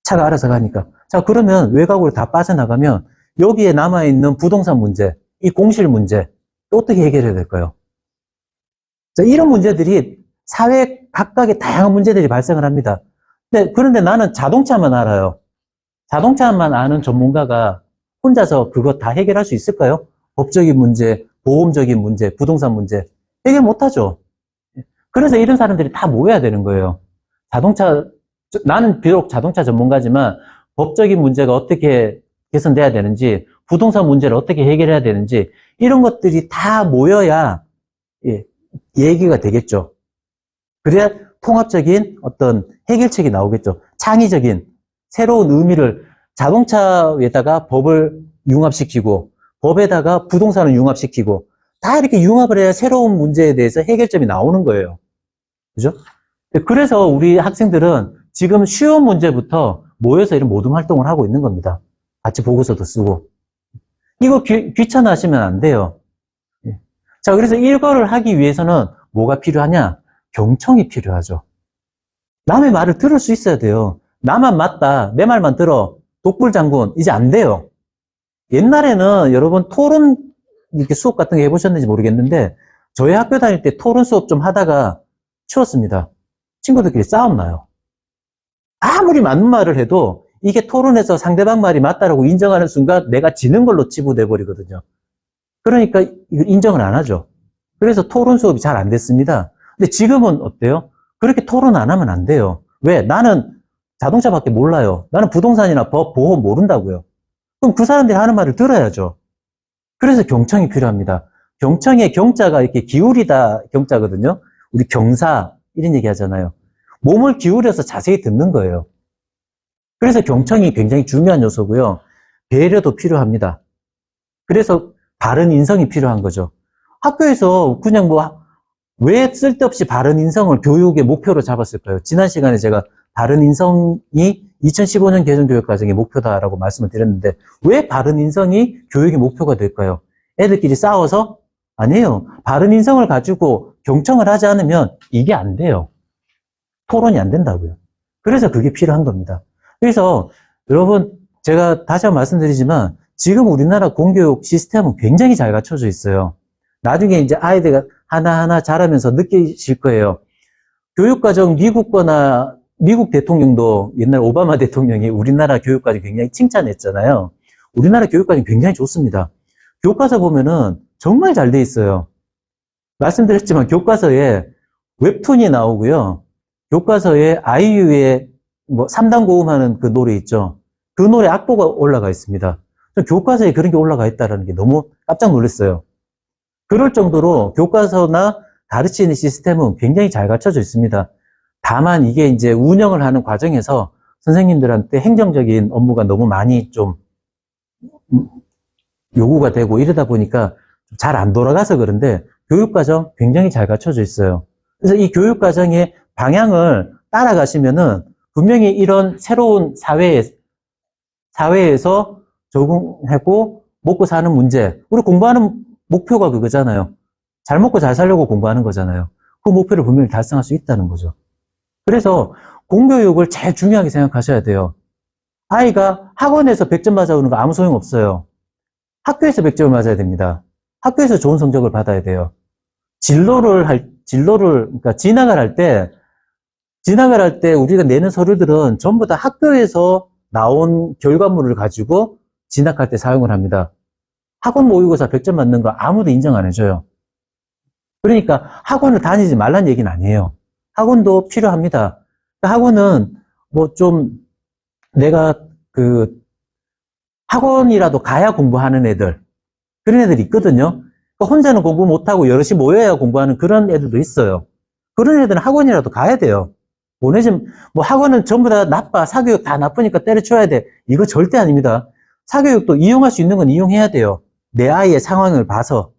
차가 알아서 가니까. 자, 그러면 외곽으로 다 빠져나가면 여기에 남아있는 부동산 문제, 이 공실 문제, 또 어떻게 해결해야 될까요? 자, 이런 문제들이 사회 각각의 다양한 문제들이 발생을 합니다. 그런데 나는 자동차만 알아요. 자동차만 아는 전문가가 혼자서 그거 다 해결할 수 있을까요? 법적인 문제, 보험적인 문제, 부동산 문제 해결 못하죠. 그래서 이런 사람들이 다 모여야 되는 거예요. 나는 비록 자동차 전문가지만 법적인 문제가 어떻게 개선돼야 되는지, 부동산 문제를 어떻게 해결해야 되는지 이런 것들이 다 모여야 얘기가 되겠죠. 그래야 통합적인 어떤 해결책이 나오겠죠. 창의적인 새로운 의미를 자동차에다가 법을 융합시키고 법에다가 부동산을 융합시키고 다 이렇게 융합을 해야 새로운 문제에 대해서 해결점이 나오는 거예요. 그죠? 그래서 우리 학생들은 지금 쉬운 문제부터 모여서 이런 모둠 활동을 하고 있는 겁니다. 같이 보고서도 쓰고. 이거 귀찮아하시면 안 돼요. 자, 그래서 이거를 하기 위해서는 뭐가 필요하냐? 경청이 필요하죠. 남의 말을 들을 수 있어야 돼요. 나만 맞다, 내 말만 들어, 독불장군, 이제 안 돼요. 옛날에는 여러분 토론 이렇게 수업 같은 거 해보셨는지 모르겠는데 저희 학교 다닐 때 토론 수업 좀 하다가 치웠습니다. 친구들끼리 싸움 나요. 아무리 맞는 말을 해도 이게 토론에서 상대방 말이 맞다라고 인정하는 순간 내가 지는 걸로 치부돼 버리거든요. 그러니까 이걸 인정을 안 하죠. 그래서 토론 수업이 잘 안 됐습니다. 근데 지금은 어때요? 그렇게 토론 안 하면 안 돼요. 왜? 나는 자동차밖에 몰라요. 나는 부동산이나 법, 보험 모른다고요. 그럼 그 사람들이 하는 말을 들어야죠. 그래서 경청이 필요합니다. 경청의 경자가 이렇게 기울이다 경자거든요. 우리 경사 이런 얘기 하잖아요. 몸을 기울여서 자세히 듣는 거예요. 그래서 경청이 굉장히 중요한 요소고요. 배려도 필요합니다. 그래서 바른 인성이 필요한 거죠. 학교에서 그냥 왜 쓸데없이 바른 인성을 교육의 목표로 잡았을까요? 지난 시간에 제가 바른 인성이 2015년 개정교육과정의 목표다라고 말씀을 드렸는데 왜 바른 인성이 교육의 목표가 될까요? 애들끼리 싸워서? 아니에요. 바른 인성을 가지고 경청을 하지 않으면 이게 안 돼요. 토론이 안 된다고요. 그래서 그게 필요한 겁니다. 그래서 여러분 제가 다시 한번 말씀드리지만 지금 우리나라 공교육 시스템은 굉장히 잘 갖춰져 있어요. 나중에 이제 아이들이 하나하나 자라면서 느끼실 거예요. 교육과정 미국 대통령도 옛날 오바마 대통령이 우리나라 교육과정 굉장히 칭찬했잖아요. 우리나라 교육과정 굉장히 좋습니다. 교과서 보면은 정말 잘 돼 있어요. 말씀드렸지만 교과서에 웹툰이 나오고요. 교과서에 아이유의 3단 고음하는 그 노래 있죠. 그 노래 악보가 올라가 있습니다. 교과서에 그런 게 올라가 있다는 게 너무 깜짝 놀랐어요. 그럴 정도로 교과서나 가르치는 시스템은 굉장히 잘 갖춰져 있습니다. 다만 이게 이제 운영을 하는 과정에서 선생님들한테 행정적인 업무가 너무 많이 좀 요구가 되고 이러다 보니까 잘 안 돌아가서 그런데 교육과정 굉장히 잘 갖춰져 있어요. 그래서 이 교육과정의 방향을 따라가시면은 분명히 이런 새로운 사회에서 적응하고 먹고 사는 문제, 우리 공부하는 목표가 그거잖아요. 잘 먹고 잘 살려고 공부하는 거잖아요. 그 목표를 분명히 달성할 수 있다는 거죠. 그래서 공교육을 제일 중요하게 생각하셔야 돼요. 아이가 학원에서 100점 맞아오는 거 아무 소용없어요. 학교에서 100점을 맞아야 됩니다. 학교에서 좋은 성적을 받아야 돼요. 그러니까 진학을 할 때 우리가 내는 서류들은 전부 다 학교에서 나온 결과물을 가지고 진학할 때 사용을 합니다. 학원 모의고사 100점 맞는 거 아무도 인정 안 해줘요. 그러니까 학원을 다니지 말란 얘기는 아니에요. 학원도 필요합니다. 학원은 뭐 좀 내가 학원이라도 가야 공부하는 애들, 그런 애들이 있거든요. 그러니까 혼자는 공부 못하고 여럿이 모여야 공부하는 그런 애들도 있어요. 그런 애들은 학원이라도 가야 돼요. 보내지, 뭐 학원은 전부 다 나빠, 사교육 다 나쁘니까 때려쳐야 돼. 이거 절대 아닙니다. 사교육도 이용할 수 있는 건 이용해야 돼요. 내 아이의 상황을 봐서.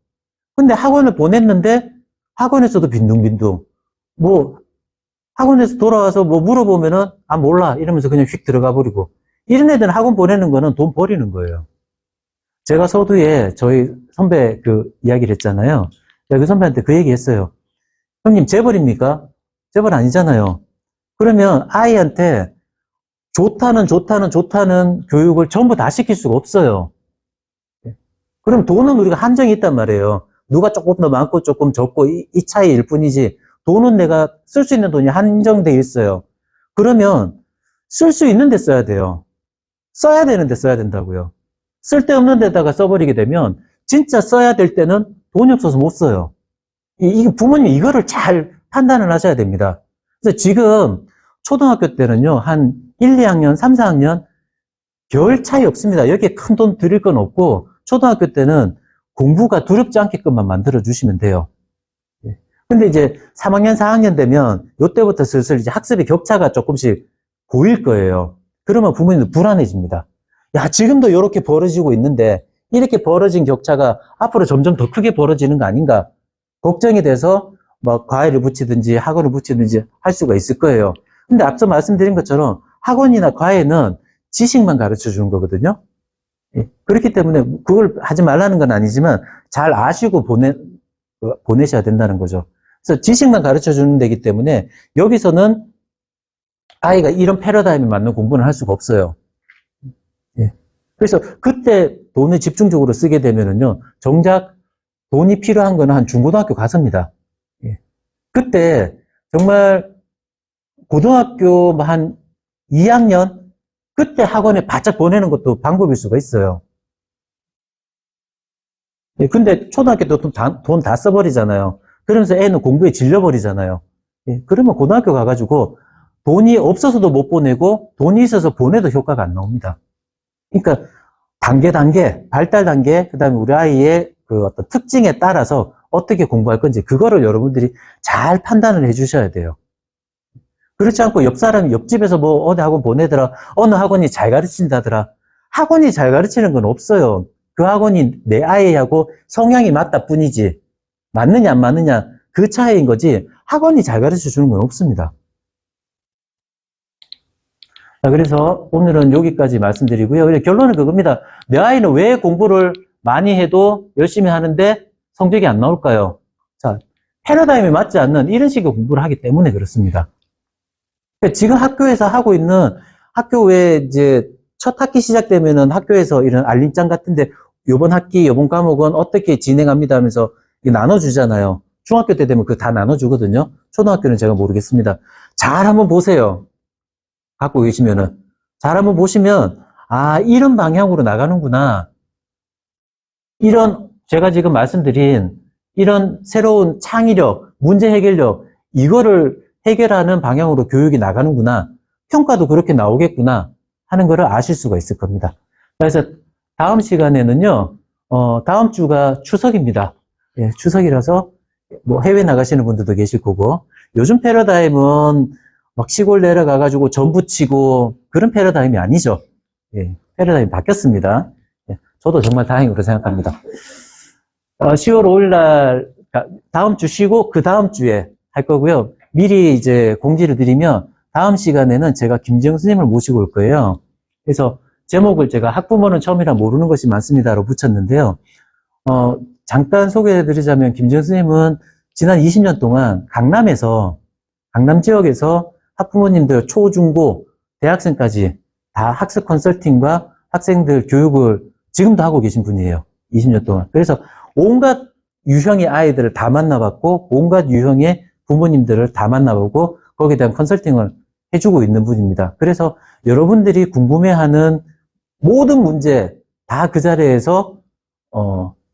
근데 학원을 보냈는데 학원에서도 빈둥빈둥. 뭐 학원에서 돌아와서 뭐 물어보면은 아 몰라 이러면서 그냥 휙 들어가 버리고. 이런 애들은 학원 보내는 거는 돈 버리는 거예요. 제가 서두에 저희 선배 이야기를 했잖아요. 제가 그 선배한테 그 얘기 했어요. 형님 재벌입니까? 재벌 아니잖아요. 그러면 아이한테 좋다는 교육을 전부 다 시킬 수가 없어요. 그럼 돈은 우리가 한정이 있단 말이에요. 누가 조금 더 많고 조금 적고 이 차이일 뿐이지 돈은 내가 쓸 수 있는 돈이 한정돼 있어요. 그러면 쓸 수 있는 데 써야 돼요. 써야 되는데 써야 된다고요. 쓸데없는 데다가 써버리게 되면 진짜 써야 될 때는 돈이 없어서 못 써요. 부모님 이거를 잘 판단을 하셔야 됩니다. 그래서 지금 초등학교 때는요, 한 1, 2학년, 3, 4학년 별 차이 없습니다. 여기에 큰 돈 드릴 건 없고 초등학교 때는 공부가 두렵지 않게끔만 만들어 주시면 돼요. 근데 이제 3학년, 4학년 되면 이때부터 슬슬 이제 학습의 격차가 조금씩 보일 거예요. 그러면 부모님도 불안해집니다. 야, 지금도 이렇게 벌어지고 있는데 이렇게 벌어진 격차가 앞으로 점점 더 크게 벌어지는 거 아닌가? 걱정이 돼서 뭐 과외를 붙이든지 학원을 붙이든지 할 수가 있을 거예요. 근데 앞서 말씀드린 것처럼 학원이나 과외는 지식만 가르쳐 주는 거거든요. 그렇기 때문에 그걸 하지 말라는 건 아니지만 잘 아시고 보내셔야 된다는 거죠. 그래서 지식만 가르쳐 주는 데기 때문에 여기서는 아이가 이런 패러다임에 맞는 공부는 할 수가 없어요. 그래서 그때 돈을 집중적으로 쓰게 되면은요, 정작 돈이 필요한 거는 한 중고등학교 가서입니다. 그때 정말 고등학교 한 2학년 그때 학원에 바짝 보내는 것도 방법일 수가 있어요. 근데 초등학교 때 돈 다 써버리잖아요. 그러면서 애는 공부에 질려버리잖아요. 그러면 고등학교 가가지고 돈이 없어서도 못 보내고 돈이 있어서 보내도 효과가 안 나옵니다. 그러니까 발달 단계, 그 다음에 우리 아이의 어떤 특징에 따라서 어떻게 공부할 건지 그거를 여러분들이 잘 판단을 해주셔야 돼요. 그렇지 않고 옆집에서 뭐 어디 학원 보내더라, 어느 학원이 잘 가르친다더라. 학원이 잘 가르치는 건 없어요. 그 학원이 내 아이하고 성향이 맞다 뿐이지 맞느냐 안 맞느냐 그 차이인 거지 학원이 잘 가르쳐 주는 건 없습니다. 자, 그래서 오늘은 여기까지 말씀드리고요. 결론은 그겁니다. 내 아이는 왜 공부를 많이 해도 열심히 하는데 성적이 안 나올까요? 자, 패러다임에 맞지 않는 이런 식의 공부를 하기 때문에 그렇습니다. 지금 학교에서 하고 있는 학교 외에 이제 첫 학기 시작되면은 학교에서 이런 알림장 같은데 요번 학기, 요번 과목은 어떻게 진행합니다 하면서 나눠주잖아요. 중학교 때 되면 그거 다 나눠주거든요. 초등학교는 제가 모르겠습니다. 잘 한번 보세요. 갖고 계시면은. 잘 한번 보시면, 아, 이런 방향으로 나가는구나. 이런, 제가 지금 말씀드린 이런 새로운 창의력, 문제 해결력, 이거를 해결하는 방향으로 교육이 나가는구나. 평가도 그렇게 나오겠구나. 하는 거를 아실 수가 있을 겁니다. 그래서 다음 시간에는요, 다음 주가 추석입니다. 예, 추석이라서 뭐 해외 나가시는 분들도 계실 거고, 요즘 패러다임은 막 시골 내려가가지고 전부 치고 그런 패러다임이 아니죠. 예, 패러다임이 바뀌었습니다. 예, 저도 정말 다행으로 생각합니다. 10월 5일 날, 다음 주 쉬고 그 다음 주에 할 거고요. 미리 이제 공지를 드리면 다음 시간에는 제가 김지영 선생님을 모시고 올 거예요. 그래서 제목을 제가 학부모는 처음이라 모르는 것이 많습니다로 붙였는데요. 잠깐 소개해 드리자면 김지영 선생님은 지난 20년 동안 강남 지역에서 학부모님들 초, 중, 고, 대학생까지 다 학습 컨설팅과 학생들 교육을 지금도 하고 계신 분이에요. 20년 동안. 그래서 온갖 유형의 아이들을 다 만나봤고 온갖 유형의 부모님들을 다 만나보고 거기에 대한 컨설팅을 해주고 있는 분입니다. 그래서 여러분들이 궁금해하는 모든 문제 다 그 자리에서,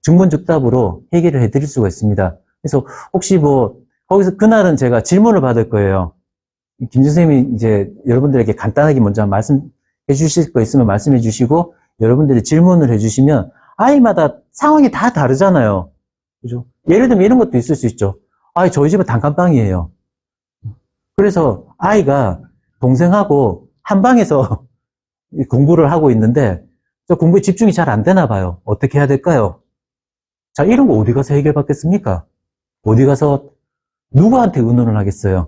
증문즉답으로 해결을 해드릴 수가 있습니다. 그래서 혹시 뭐, 거기서 그날은 제가 질문을 받을 거예요. 김 선생님이 이제 여러분들에게 간단하게 먼저 말씀해 주실 거 있으면 말씀해 주시고, 여러분들이 질문을 해 주시면, 아이마다 상황이 다 다르잖아요. 그죠? 예를 들면 이런 것도 있을 수 있죠. 저희 집은 단칸방이에요. 그래서 아이가 동생하고 한 방에서 공부를 하고 있는데, 저 공부에 집중이 잘 안 되나 봐요. 어떻게 해야 될까요? 자, 이런 거 어디 가서 해결받겠습니까? 어디 가서 누구한테 의논을 하겠어요?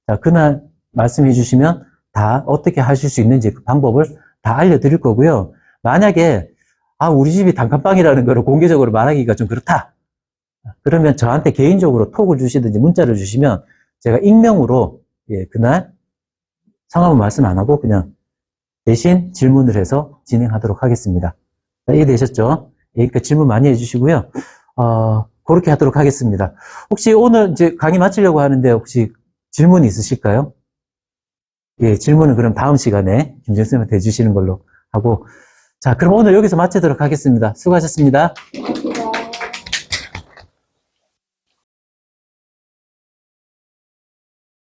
자, 그날 말씀해 주시면 다 어떻게 하실 수 있는지 그 방법을 다 알려드릴 거고요. 만약에, 우리 집이 단칸방이라는 거를 공개적으로 말하기가 좀 그렇다. 그러면 저한테 개인적으로 톡을 주시든지 문자를 주시면 제가 익명으로, 그날 상황은 말씀 안 하고 그냥 대신 질문을 해서 진행하도록 하겠습니다. 자, 이해되셨죠? 여기까지 질문 많이 해주시고요. 그렇게 하도록 하겠습니다. 혹시 오늘 이제 강의 마치려고 하는데 혹시 질문 있으실까요? 예, 질문은 그럼 다음 시간에 김정쌤한테 해주시는 걸로 하고. 자, 그럼 오늘 여기서 마치도록 하겠습니다. 수고하셨습니다.